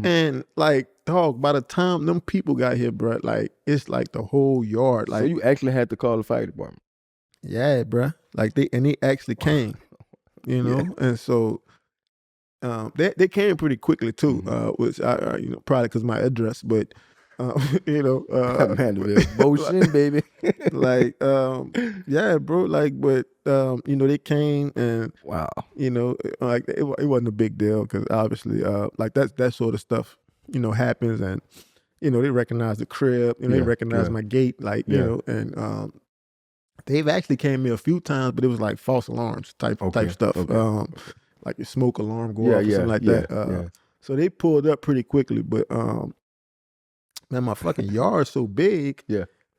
And like, dog, by the time them people got here, bro, like it's like the whole yard. Like, so you actually had to call the fire department? Yeah, bro. Like they actually came, you know, and so they came pretty quickly too, which I you know, probably because my address, but you know, motion, baby. Like yeah, bro. Like, but you know, they came and wow, you know, like it wasn't a big deal because obviously like that sort of stuff, you know, happens and you know they recognize the crib, you know, they recognize my gate, like you know, and they've actually came here a few times, but it was like false alarms type stuff. Like your smoke alarm go off or something like that. So they pulled up pretty quickly, but man, my fucking yard's so big.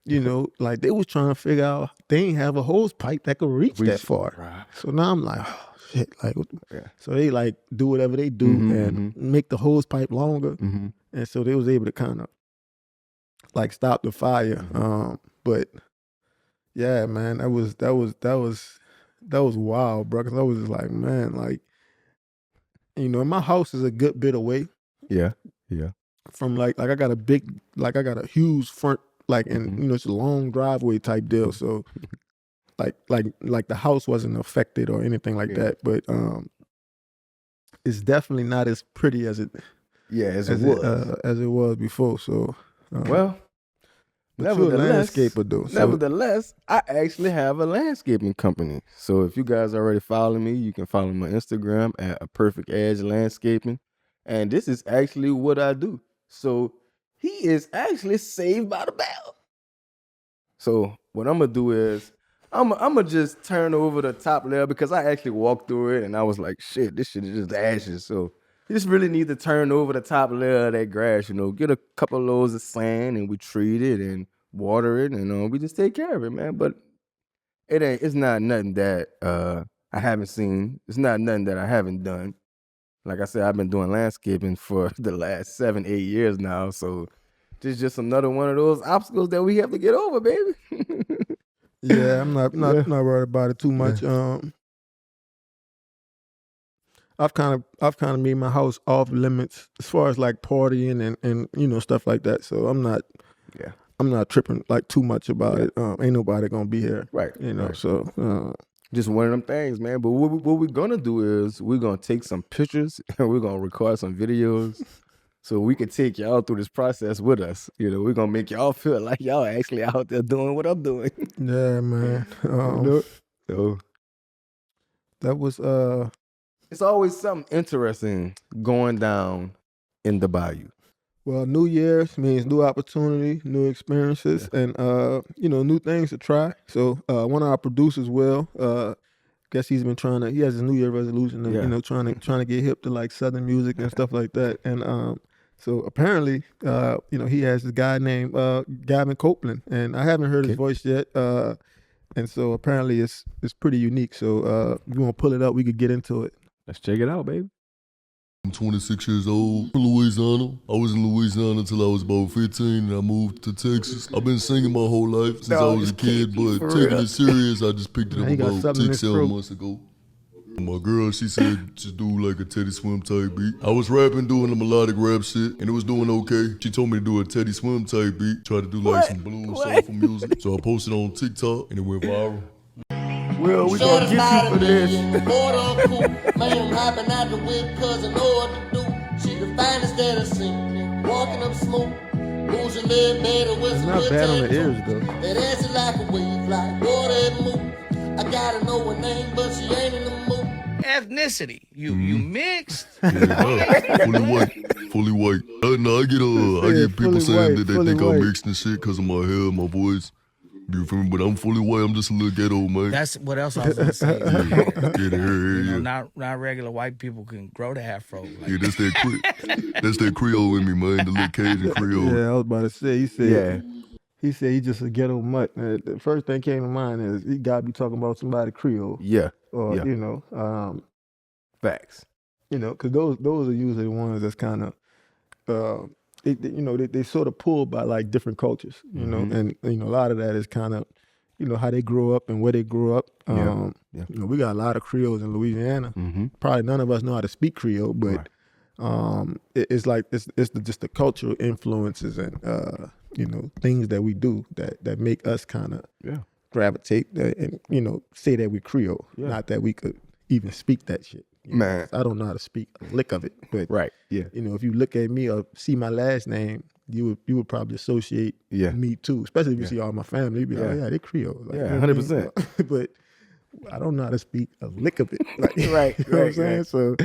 You know, like they was trying to figure out they ain't have a hose pipe that could reach that far. Right. So now I'm like, oh shit. Like so they like do whatever they do and make the hose pipe longer. And so they was able to kind of like stop the fire. But yeah, man, that was wild, bro. Cause I was just like, man, like, you know, my house is a good bit away. Yeah. From like I got a huge front, like, and you know, it's a long driveway type deal. So, like the house wasn't affected or anything like that. But it's definitely not as pretty as it was before. So, well. Nevertheless, I actually have a landscaping company. So if you guys already follow me, you can follow my Instagram at A Perfect Edge Landscaping. And this is actually what I do. So he is actually saved by the bell. So what I'm gonna do is I'm gonna just turn over the top layer because I actually walked through it and I was like, shit, this shit is just ashes. So you just really need to turn over the top layer of that grass, you know, get a couple of loads of sand and we treat it and water it and we just take care of it, man. But it's not nothing that I haven't seen. It's not nothing that I haven't done. Like I said, I've been doing landscaping for the last 7-8 years now. So this is just another one of those obstacles that we have to get over, baby. Yeah, I'm not worried about it too much. I've kind of made my house off limits as far as like partying and you know, stuff like that. So I'm not tripping like too much about it. Ain't nobody gonna be here, right? You know, so just one of them things, man. But what we're gonna do is we're gonna take some pictures and we're gonna record some videos, so we can take y'all through this process with us. You know, we're gonna make y'all feel like y'all actually out there doing what I'm doing. Yeah, man. So that was It's always something interesting going down in the bayou. Well, New Year's means new opportunity, new experiences, and you know, new things to try. So one of our producers, Will, guess he's been he has his New Year resolution of, Yeah. you know, trying to get hip to like Southern music and stuff like that. And so apparently, you know, he has this guy named Gavin Copeland, and I haven't heard his voice yet. And so apparently it's pretty unique. So if you want to pull it up, we could get into it. Let's check it out, baby. I'm 26 years old from Louisiana. I was in Louisiana until I was about 15 and I moved to Texas. I've been singing my whole life since I was a kid, but taking it serious, I just picked it up about 6-7 months ago. My girl, she said to do like a Teddy Swim type beat. I was rapping, doing the melodic rap shit, and it was doing okay. She told me to do a Teddy Swim type beat, try to do like some blues, soulful music. So I posted on TikTok and it went viral. Well, we gonna get you for this. Man, I'm hopping out the whip cause I know what to do. She the finest that I've seen. Walking up smooth, moves a little better with some Not good bad on the tattoo. ears though. That ass is like a wave, like water and move. I gotta know her name, but she ain't in the mood. Ethnicity, you mixed. Yeah, fully white. No, I get people saying that they think I'm mixed and shit because of my hair, my voice. You feel me? But I'm fully white. I'm just a little ghetto, man. That's what else I was gonna say. Not regular white people can grow the afro. Like. Yeah, that's that Creole in me, man. The little Cajun Creole. Yeah, I was about to say. He said he just a ghetto mutt. The first thing came to mind is he got to be talking about somebody Creole. Yeah. Or you know, facts. You know, because those are usually the ones that's kind of, they sort of pulled by like different cultures, you know, and you know a lot of that is kind of, you know, how they grew up and where they grew up. You know, we got a lot of Creoles in Louisiana. Probably none of us know how to speak Creole, but it's like it's just the cultural influences and you know, things that we do that make us kind of gravitate and you know say that we Creole, not that we could even speak that shit. You know? Man, I don't know how to speak a lick of it, but you know, if you look at me or see my last name, you would probably associate me too, especially if you see all my family. You'd be like, oh, yeah, they Creole, like, 100%. But I don't know how to speak a lick of it, like, right, you know what I'm saying? So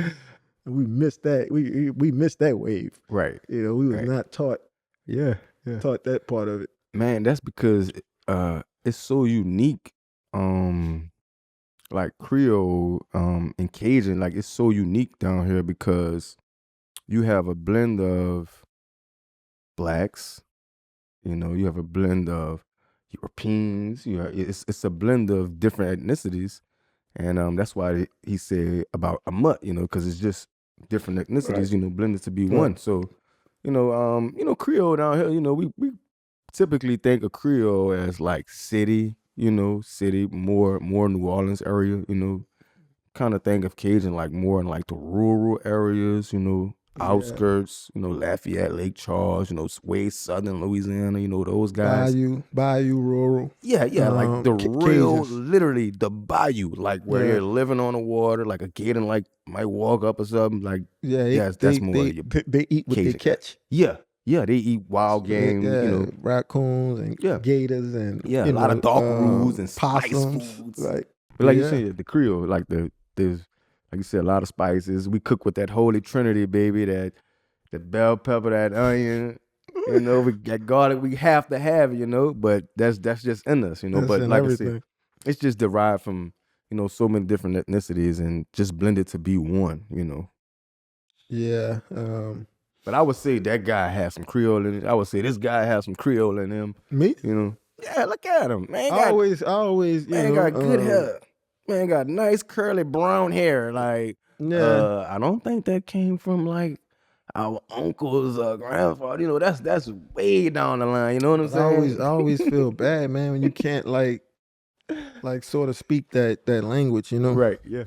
we missed that. We missed that wave, right? You know, we was not taught, taught that part of it. Man, that's because it's so unique. Like Creole and Cajun, like it's so unique down here because you have a blend of blacks, you know, you have a blend of Europeans, it's a blend of different ethnicities, and that's why he said about a mutt, you know, because it's just different ethnicities, you know, blended to be one. So, you know, Creole down here, you know, we typically think of Creole as like city, you know, more New Orleans area, you know, kind of think of Cajun like more in like the rural areas, you know, outskirts, you know, Lafayette, Lake Charles, you know, way southern Louisiana, you know, those guys. Bayou rural. Yeah, like the real, literally the bayou, like where you're living on the water, like a gator like might walk up or something, like that's more. They eat what they catch. Yeah, they eat wild game, you know, raccoons and gators and a lot of dark roots and possums, spice foods. Like you said, the Creole, like there's like you said, a lot of spices. We cook with that holy trinity, baby, that bell pepper, that onion, you know, we got garlic. We have to have it, you know, but that's just in us, you know. But like I said, it's just derived from, you know, so many different ethnicities and just blended to be one, you know. Yeah. But I would say that guy has some Creole in it. I would say this guy has some Creole in him. Me? You know? Yeah, look at him. Man, I always, man, got good hair. Man, got nice curly brown hair. Like, I don't think that came from like our uncle's grandfather. You know, that's way down the line. You know what I'm saying? I always feel bad, man, when you can't like sort of speak that language. You know? Right. Yeah.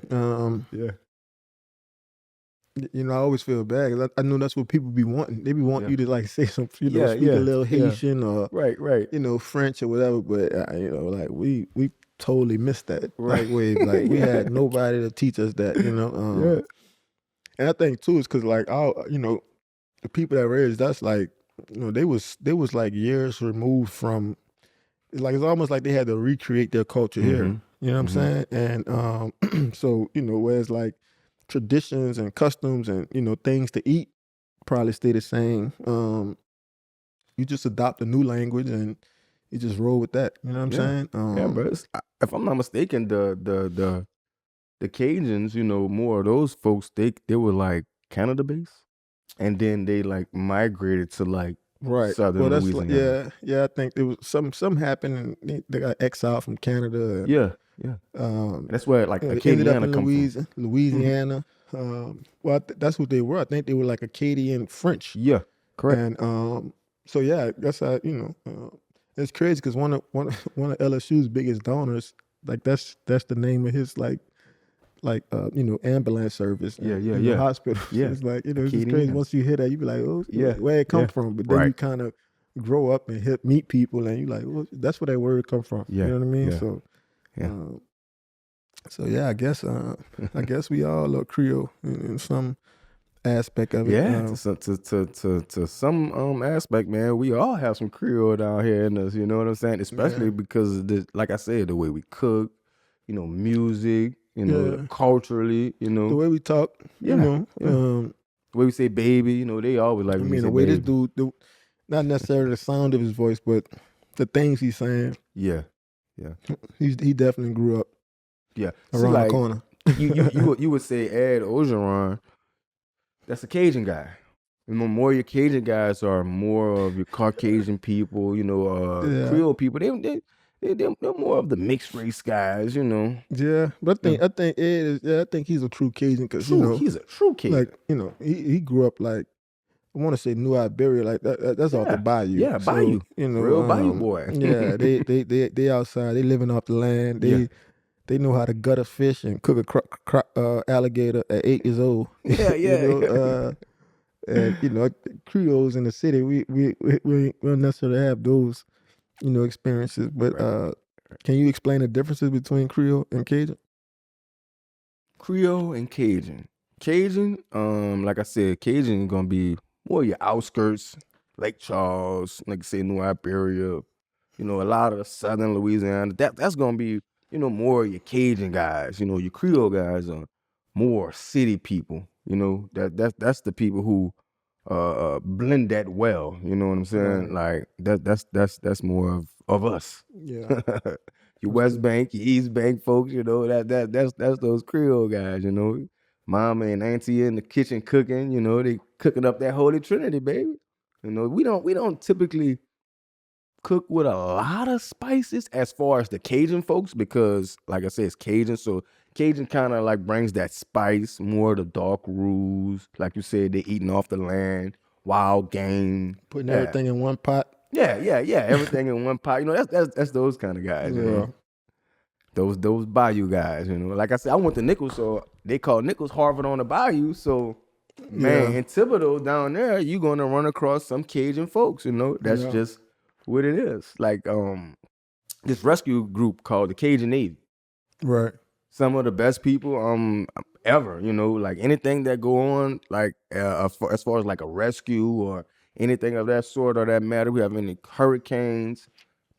You know, I always feel bad because I know that's what people be wanting. They be wanting you to like say some, you know, speak a little Haitian or right, you know, French or whatever. But you know, like we totally missed that wave. Like we had nobody to teach us that. You know, and I think too is because like you know, the people that raised us, like, you know, they was like years removed from. Like it's almost like they had to recreate their culture here. You know what I'm saying? And so you know, whereas like traditions and customs and, you know, things to eat probably stay the same. You just adopt a new language and you just roll with that. You know what I'm saying? But if I'm not mistaken, the the Cajuns, more of those folks, they were like Canada based, and then they like migrated to like Right. southern Well, that's Louisiana. yeah. I think there was some happened, and they got exiled from Canada. And, Yeah. That's where like they ended up Acadiana in come from. Louisiana. Well, that's what they were. I think they were like Acadian French. Yeah, correct. And so yeah, that's how it's crazy because one of LSU's biggest donors, like that's the name of his like ambulance service. And, Yeah. hospital. Yeah. It's like it's just crazy. Acadiana. Once you hear that, you be like, oh, Yeah, where it come yeah. from? But then you Right. kind of grow up and meet people, and you like, well, that's where that word come from. Yeah, You know what I mean? yeah, So, yeah. so yeah, I guess we all look Creole in some aspect of it. Yeah, to some aspect, man, we all have some Creole down here in us. You know what I'm saying? Especially because of like I said, the way we cook, music, Yeah. culturally, the way we talk, Yeah, the way we say baby, they always like. I when we mean, say the way this baby. dude, not necessarily the sound of his voice, but the things he's saying. Yeah, He definitely grew up yeah. around like, the corner. you would say Ed Ogeron, that's a Cajun guy. More of your Cajun guys are more of your Caucasian people, Yeah. Creole people. They're more of the mixed race guys, Yeah, but I think Ed is. Yeah, I think he's a true Cajun because he's a true Cajun. like he grew up like I want to say New Iberia, like that's off the bayou. Yeah, So, bayou. Real bayou boy. Yeah, they outside. They living off the land. They know how to gut a fish and cook a alligator at 8 years old. Yeah. And Creoles in the city, we don't necessarily have those experiences. But can you explain the differences between Creole and Cajun? Creole and Cajun. Cajun, like I said, Cajun gonna be more your outskirts, Lake Charles, like I say, New Iberia, a lot of the southern Louisiana. That's gonna be, more your Cajun guys. Your Creole guys are more city people. That's the people who blend that well. You know what I'm saying? Right. Like that's more of us. Yeah. Your West Bank, your East Bank folks, that's those Creole guys, Mama and auntie in the kitchen cooking, they cooking up that Holy Trinity, baby. We don't typically cook with a lot of spices as far as the Cajun folks because, like I said, it's Cajun, so Cajun kind of like brings that spice, more of the dark roots. Like you said, they eating off the land, wild game, Putting everything in one pot. Yeah, everything in one pot. That's those kind of guys. Those Bayou guys. Like I said, I went to Nichols, so they call Nichols Harvard on the Bayou. So, man, in Thibodeau down there, you're gonna run across some Cajun folks. That's just what it is. Like this rescue group called the Cajun Navy. Right. Some of the best people ever. Like anything that go on, like as far as like a rescue or anything of that sort or that matter. We have any hurricanes.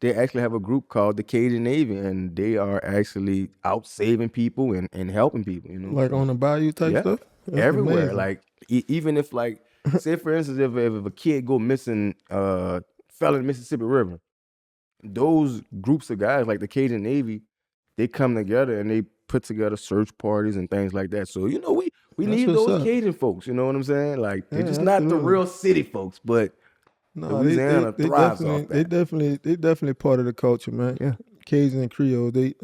They actually have a group called the Cajun Navy, and they are actually out saving people and helping people. Like on the bayou type stuff. That's everywhere. amazing. Like even if like say for instance if a kid go missing, fell in the Mississippi River, those groups of guys like the Cajun Navy, they come together and they put together search parties and things like that. So we need those Cajun folks. You know what I'm saying? Like they're just not the real city folks, but Louisiana thrives off that. They definitely part of the culture, man. Yeah. Cajun and Creole, they're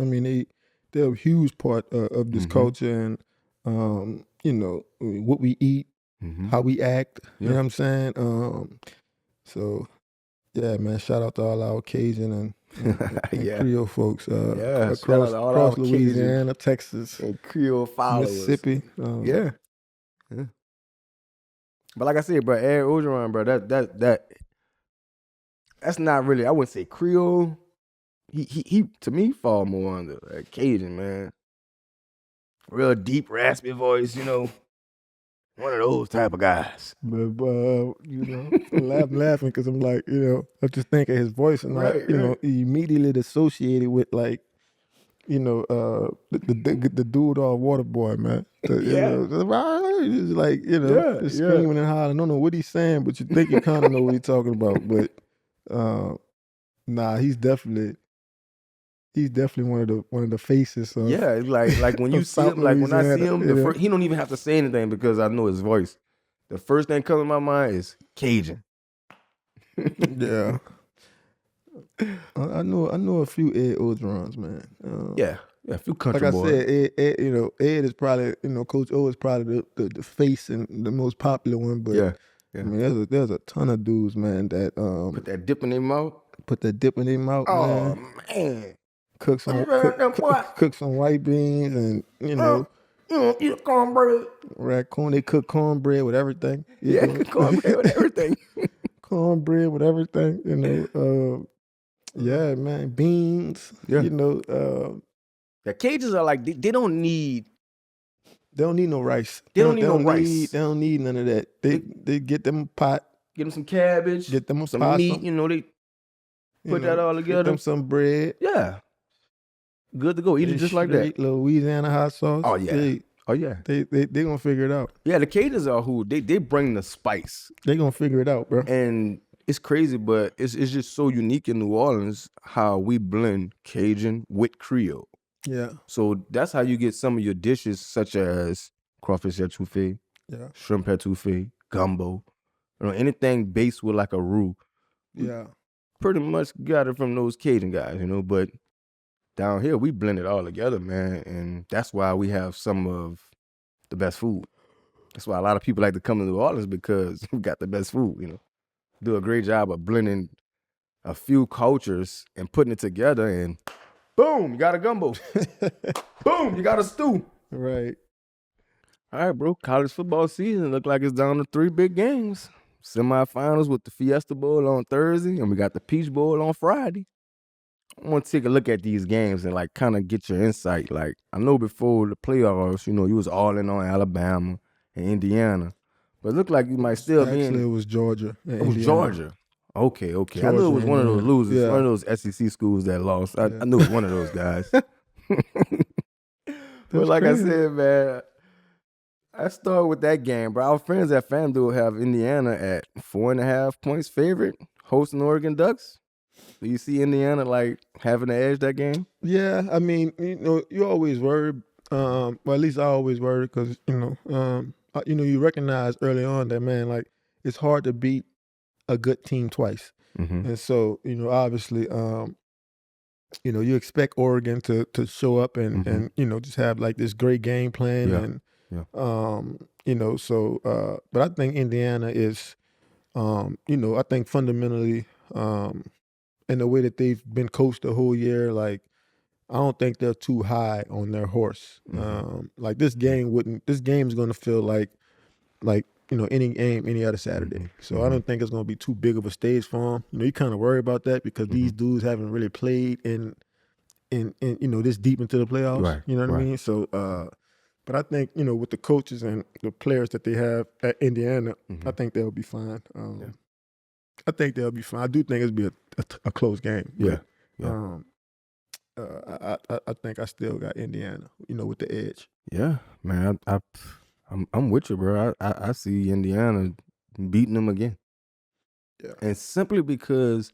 a huge part of this culture, and what we eat, how we act. You know what I'm saying? So yeah, man. Shout out to all our Cajun and Creole folks across Louisiana, Texas, and Creole followers, Mississippi. Yeah. But like I said, bro, Ed Ogeron, bro, that's not really, I wouldn't say Creole. He to me fall more under Cajun, man. Real deep, raspy voice, one of those type of guys. But I'm laughing because I'm like, I just think of his voice and immediately associated with like, the dude on Waterboy, man. He's like, just screaming and hollering. I don't know what he's saying, but you think you kind of know what he's talking about. But nah, he's definitely he's definitely one of the faces of Yeah, like when you of see him, South like when I see Louisiana, him, you know? first, he don't even have to say anything because I know his voice. The first thing comes to my mind is Cajun. Yeah. I know a few Ed Orgerons, man. Yeah, a few country like I boys. said, Ed is probably, Coach O is probably the face and the most popular one. But Yeah. I mean, there's a ton of dudes, man, that Put that dip in their mouth. put that dip in their mouth, Oh man. man. Cook some white beans, and You don't eat cornbread. raccoon. They cook cornbread with everything. Yeah, cornbread with everything. Cornbread with everything. Yeah, man. Beans. Yeah. The Cajuns are like they don't need. They don't need no rice. They don't need no rice. They don't need none of that. They get them a pot. Get them some cabbage. Get them some possum, meat. They put that all together. Get them some bread. Yeah. Good to go. Eat it just like that. Louisiana hot sauce. Oh yeah. They gonna figure it out. Yeah, the Cajuns are who they bring the spice. They gonna figure it out, bro. And it's crazy, but it's just so unique in New Orleans how we blend Cajun with Creole. Yeah. So that's how you get some of your dishes, such as crawfish etouffee, shrimp etouffee, gumbo, anything based with like a roux. Yeah. Pretty much got it from those Cajun guys, But down here we blend it all together, man, and that's why we have some of the best food. That's why a lot of people like to come to New Orleans because we got the best food, Do a great job of blending a few cultures and putting it together, and boom, you got a gumbo. Boom, you got a stew. Right. All right, bro. College football season look like it's down to 3 big games. Semifinals with the Fiesta Bowl on Thursday, and we got the Peach Bowl on Friday. I want to take a look at these games and like kind of get your insight. Like I know before the playoffs, you was all in on Alabama and Indiana. But it looked like you might still be in. Actually, it was Georgia. It was Georgia. Okay. I knew it was one of those losers, one of those SEC schools that lost. I knew it was one of those guys. But like I said, man, I start with that game, bro. Our friends at FanDuel have Indiana at 4.5 points favorite, hosting Oregon Ducks. Do you see Indiana like having the edge that game? Yeah, I mean, you always worried. Well, at least I always worried because you recognize early on that, man, like it's hard to beat a good team twice. Mm-hmm. And so, obviously, you expect Oregon to show up and just have like this great game plan but I think Indiana is, I think fundamentally, in the way that they've been coached the whole year, like I don't think they're too high on their horse. Like this game is going to feel like any game, any other Saturday. So I don't think it's going to be too big of a stage for them. You kind of worry about that because these dudes haven't really played in this deep into the playoffs. Right, you know what I mean? So, but I think with the coaches and the players that they have at Indiana, I think they'll be fine. I think they'll be fine. I do think it'll be a close game. Yeah. I think I still got Indiana, with the edge. Yeah, man. I'm with you, bro. I see Indiana beating them again. Yeah. And simply because,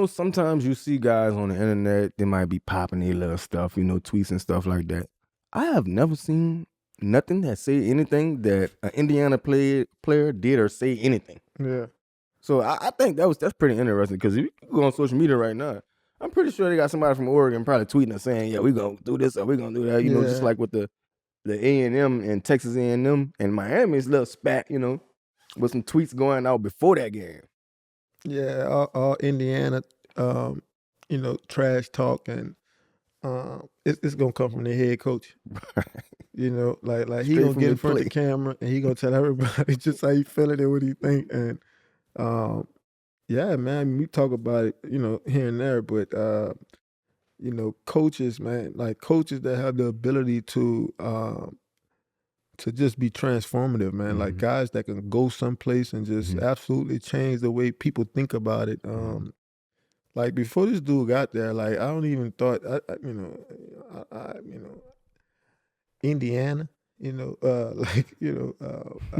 sometimes you see guys on the internet, they might be popping their little stuff, tweets and stuff like that. I have never seen nothing that say anything that an Indiana player did or say anything. Yeah. So I think that's pretty interesting because if you go on social media right now, I'm pretty sure they got somebody from Oregon probably tweeting and saying, yeah, we're going to do this or we're going to do that, just like with the A&M and Texas A&M and Miami's little spat, with some tweets going out before that game. Yeah, all Indiana, trash talk and it's gonna come from the head coach. Like he gonna get in front of the camera and he gonna tell everybody just how he feeling and what he think. And yeah, man, we talk about it, here and there, but coaches, man, like coaches that have the ability to just be transformative, man. Like guys that can go someplace and just absolutely change the way people think about it. Like before this dude got there, like I don't even thought, Indiana,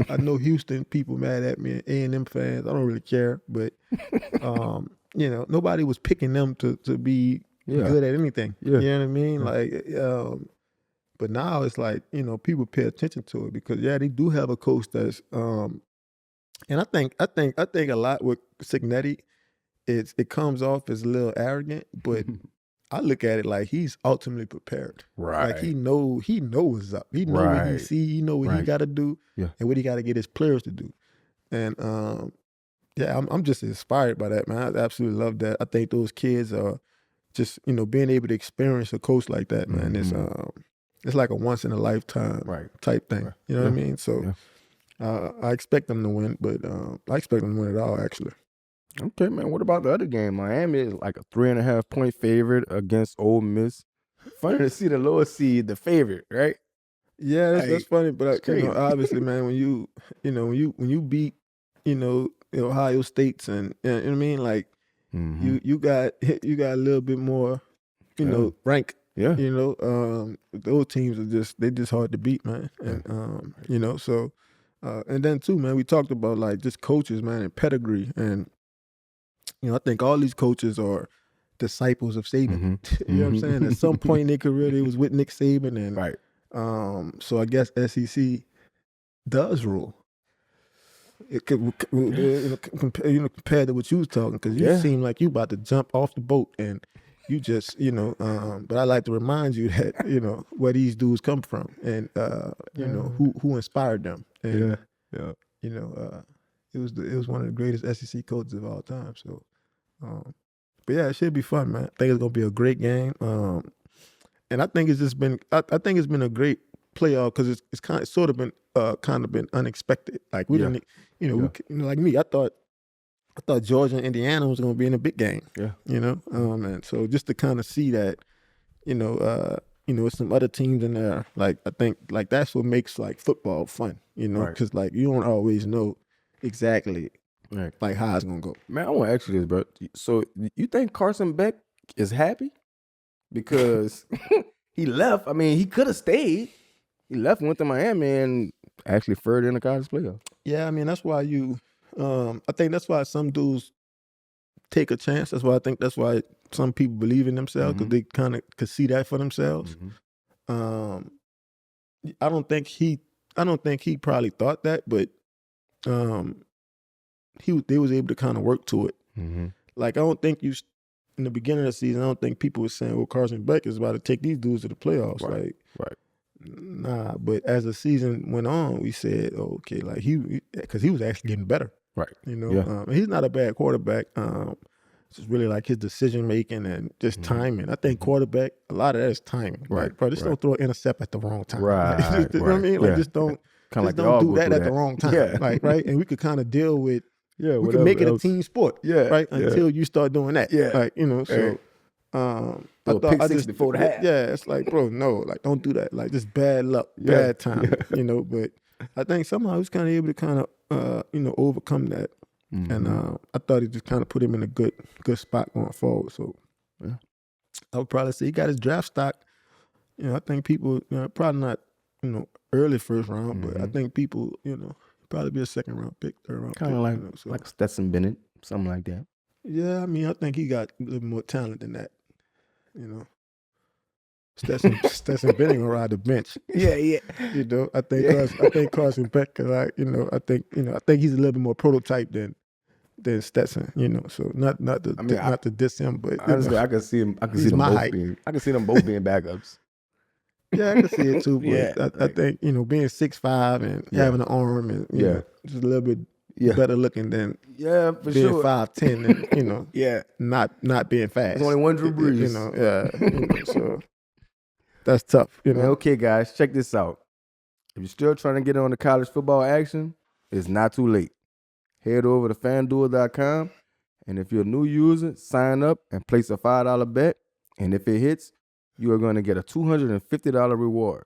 I know Houston people mad at me, A&M fans. I don't really care, but nobody was picking them to be good at anything. Yeah. You know what I mean? Like, but now it's like, you know, people pay attention to it because they do have a coach that's, and I think a lot with Cignetti, it comes off as a little arrogant, but I look at it like he's ultimately prepared. Right. Like he knows what's up. He know what he see. He know what he got to do, and what he got to get his players to do. And I'm just inspired by that, man. I absolutely love that. I think those kids are just, you know, being able to experience a coach like that, man. It's like a once in a lifetime type thing. You know what I mean? So I expect them to win, but I expect them to win it all, actually. Okay, man. What about the other game? Miami is like a 3.5 point favorite against Ole Miss. Funny to see the lower seed, the favorite, right? Yeah, that's funny. But you know, obviously, man, when you beat, you know, Ohio States and you know what I mean, like you got a little bit more, you know, rank. Yeah. You know, those teams are just hard to beat, man. And you know, so and then too, man, we talked about like just coaches, man, and pedigree. And you know, I think all these coaches are disciples of Saban. You know what I'm saying? At some point in their career, they was with Nick Saban, and so I guess SEC does rule. It could, compared to what you was talking, because you seem like you about to jump off the boat, and you just, you know. But I like to remind you that, you know, where these dudes come from, and you know who inspired them. And, you know, it was one of the greatest SEC coaches of all time. So, but yeah, it should be fun, man. I think it's gonna be a great game. And I think it's just been, I think it's been a great playoff because it's sort of been unexpected. Like we didn't, you know, like me, I thought Georgia and Indiana was gonna be in a big game. Yeah, you know, and so just to kind of see that, you know, some other teams in there. Like I think like that's what makes like football fun, you know, because like you don't always know exactly like how it's gonna go. Man, I want to ask you this, bro. So you think Carson Beck is happy because he left? I mean, he could have stayed. He left, went to Miami, and actually further in the college playoff. Yeah, I mean that's why I think that's why some dudes take a chance. That's why some people believe in themselves because they kind of could see that for themselves. I don't think he probably thought that, but they was able to kind of work to it. Like I don't think in the beginning of the season, I don't think people were saying, well, Carson Beck is about to take these dudes to the playoffs. Like, nah. But as the season went on, we said, oh, okay, like because he was actually getting better. Right. You know, he's not a bad quarterback. It's just really like his decision making and just timing. I think quarterback, a lot of that is timing. Right. Like, bro, just don't throw an intercept at the wrong time. Right. Like, you know what I mean? Like just don't do that at the wrong time. Yeah. Like, right. And we could kind of deal with. Yeah, we can make it a team sport, right? Until you start doing that, like you know. So, I thought I just before the half. Yeah, it's like, bro, no, like don't do that. Like just bad luck, bad time, you know. But I think somehow he was kind of able to kind of, you know, overcome that, and I thought he just kind of put him in a good spot going forward. So, I would probably say he got his draft stock. You know, I think people, you know, probably not, you know, early first round, but I think people, you know. Probably be a second round pick, third round pick. Kind of like, you know, so. Like Stetson Bennett, something like that. Yeah, I mean, I think he got a little more talent than that. You know, Stetson Bennett gonna ride the bench. Yeah. You know, I think Carson Beck, like, you know, I think he's a little bit more prototype than Stetson. You know, so not to diss him, but honestly, I can see him. I can see them both being backups. Yeah, I can see it too, but I think, you know, being 6'5" and having an arm and you know, just a little bit better looking than for being sure 5'10" and, you know, not being fast. There's only one Drew Brees. You know, you know, so that's tough. You know. Okay, guys, check this out. If you're still trying to get on the college football action, it's not too late. Head over to FanDuel.com, and if you're a new user, sign up and place a $5 bet, and if it hits, you are going to get a $250 reward.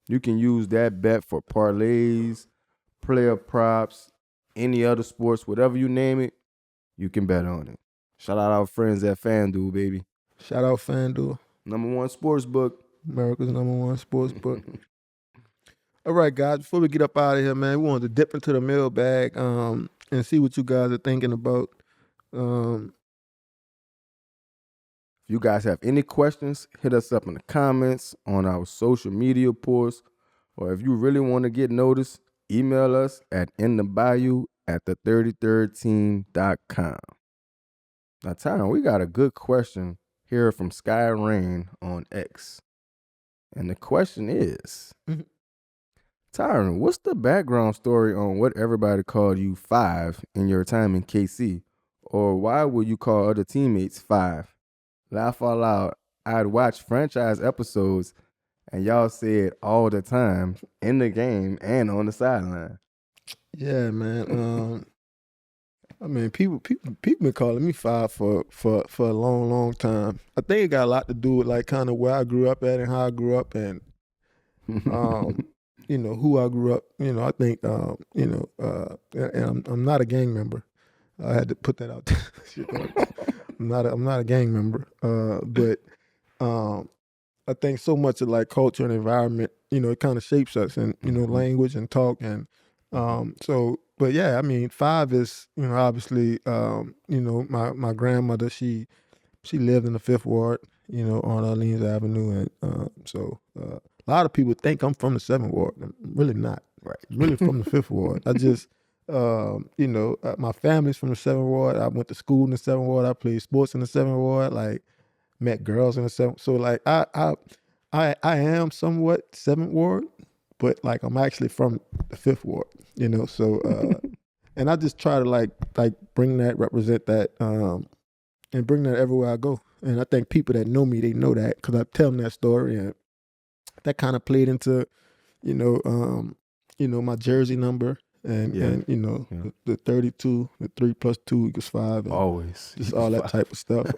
You can use that bet for parlays, player props, any other sports, whatever you name it, you can bet on it. Shout out our friends at FanDuel, baby. Shout out FanDuel. #1 sports book. America's #1 sports book. All right, guys, before we get up out of here, man, we wanted to dip into the mailbag and see what you guys are thinking about If you guys have any questions, hit us up in the comments on our social media posts, or if you really want to get noticed, email us at inthebayou@the33rdteam.com. Now, Tyrann, we got a good question here from Sky Rain on X. And the question is, Tyrann, what's the background story on what everybody called you 5 in your time in KC? Or why would you call other teammates 5? Laugh out loud. I'd watch franchise episodes and y'all say it all the time in the game and on the sideline. Yeah, man. I mean, people been calling me 5 for a long time. I think it got a lot to do with like kind of where I grew up at and how I grew up and you know, who I grew up. You know, I think you know, and I'm not a gang member. I had to put that out there. I'm not a gang member. But I think so much of like culture and environment, you know, it kind of shapes us and, you know, language and talk and so, but yeah, I mean, 5 is, you know, obviously, you know, my grandmother, she lived in the 5th Ward, you know, on Orleans Avenue. And so a lot of people think I'm from the 7th Ward. I'm really not. Right. I'm really from the 5th Ward. I just, you know, my family's from the 7th Ward. I went to school in the 7th Ward. I played sports in the 7th Ward, like met girls in the 7th. So like I am somewhat 7th Ward, but like I'm actually from the 5th Ward, you know. So and I just try to like bring that, represent that, and bring that everywhere I go. And I think people that know me, they know that because I tell them that story, and that kind of played into, you know, my jersey number and you know the 32, the 3 + 2 = 5, and always just all that type of stuff.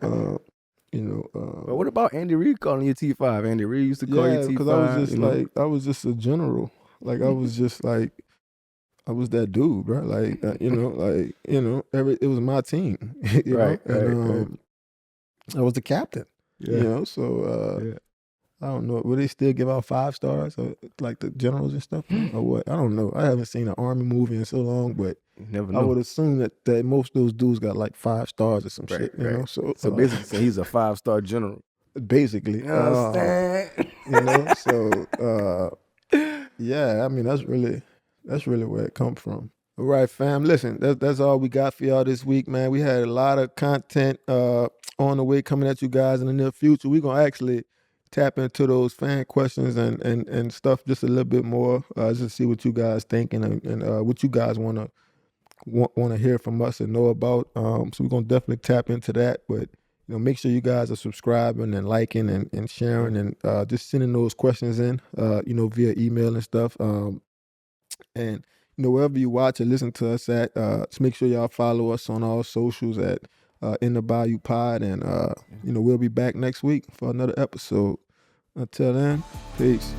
You know. But what about Andy Reid calling you T5? Andy Reid used to call you T5. Because I was just like, I was just a general. Like I was just like, I was that dude, bro. Like you know, it was my team. You Right, know? And I was the captain. Yeah. You know, so I don't know. Will they still give out 5 stars, or like the generals and stuff, or what? I don't know. I haven't seen an Army movie in so long, but Never I know. would assume that most of those dudes got like 5 stars or some shit. You know, so basically, he's a 5-star general. basically, You understand? you know. So yeah, I mean that's really where it comes from. All right, fam. Listen, that's all we got for y'all this week, man. We had a lot of content on the way coming at you guys in the near future. We're gonna actually tap into those fan questions and stuff just a little bit more, just to see what you guys think and what you guys want to hear from us and know about. So we're gonna definitely tap into that. But you know, make sure you guys are subscribing and liking and sharing and just sending those questions in, you know, via email and stuff. And you know, wherever you watch or listen to us at, just make sure y'all follow us on all socials at In the Bayou Pod, and you know, we'll be back next week for another episode. Until then, peace.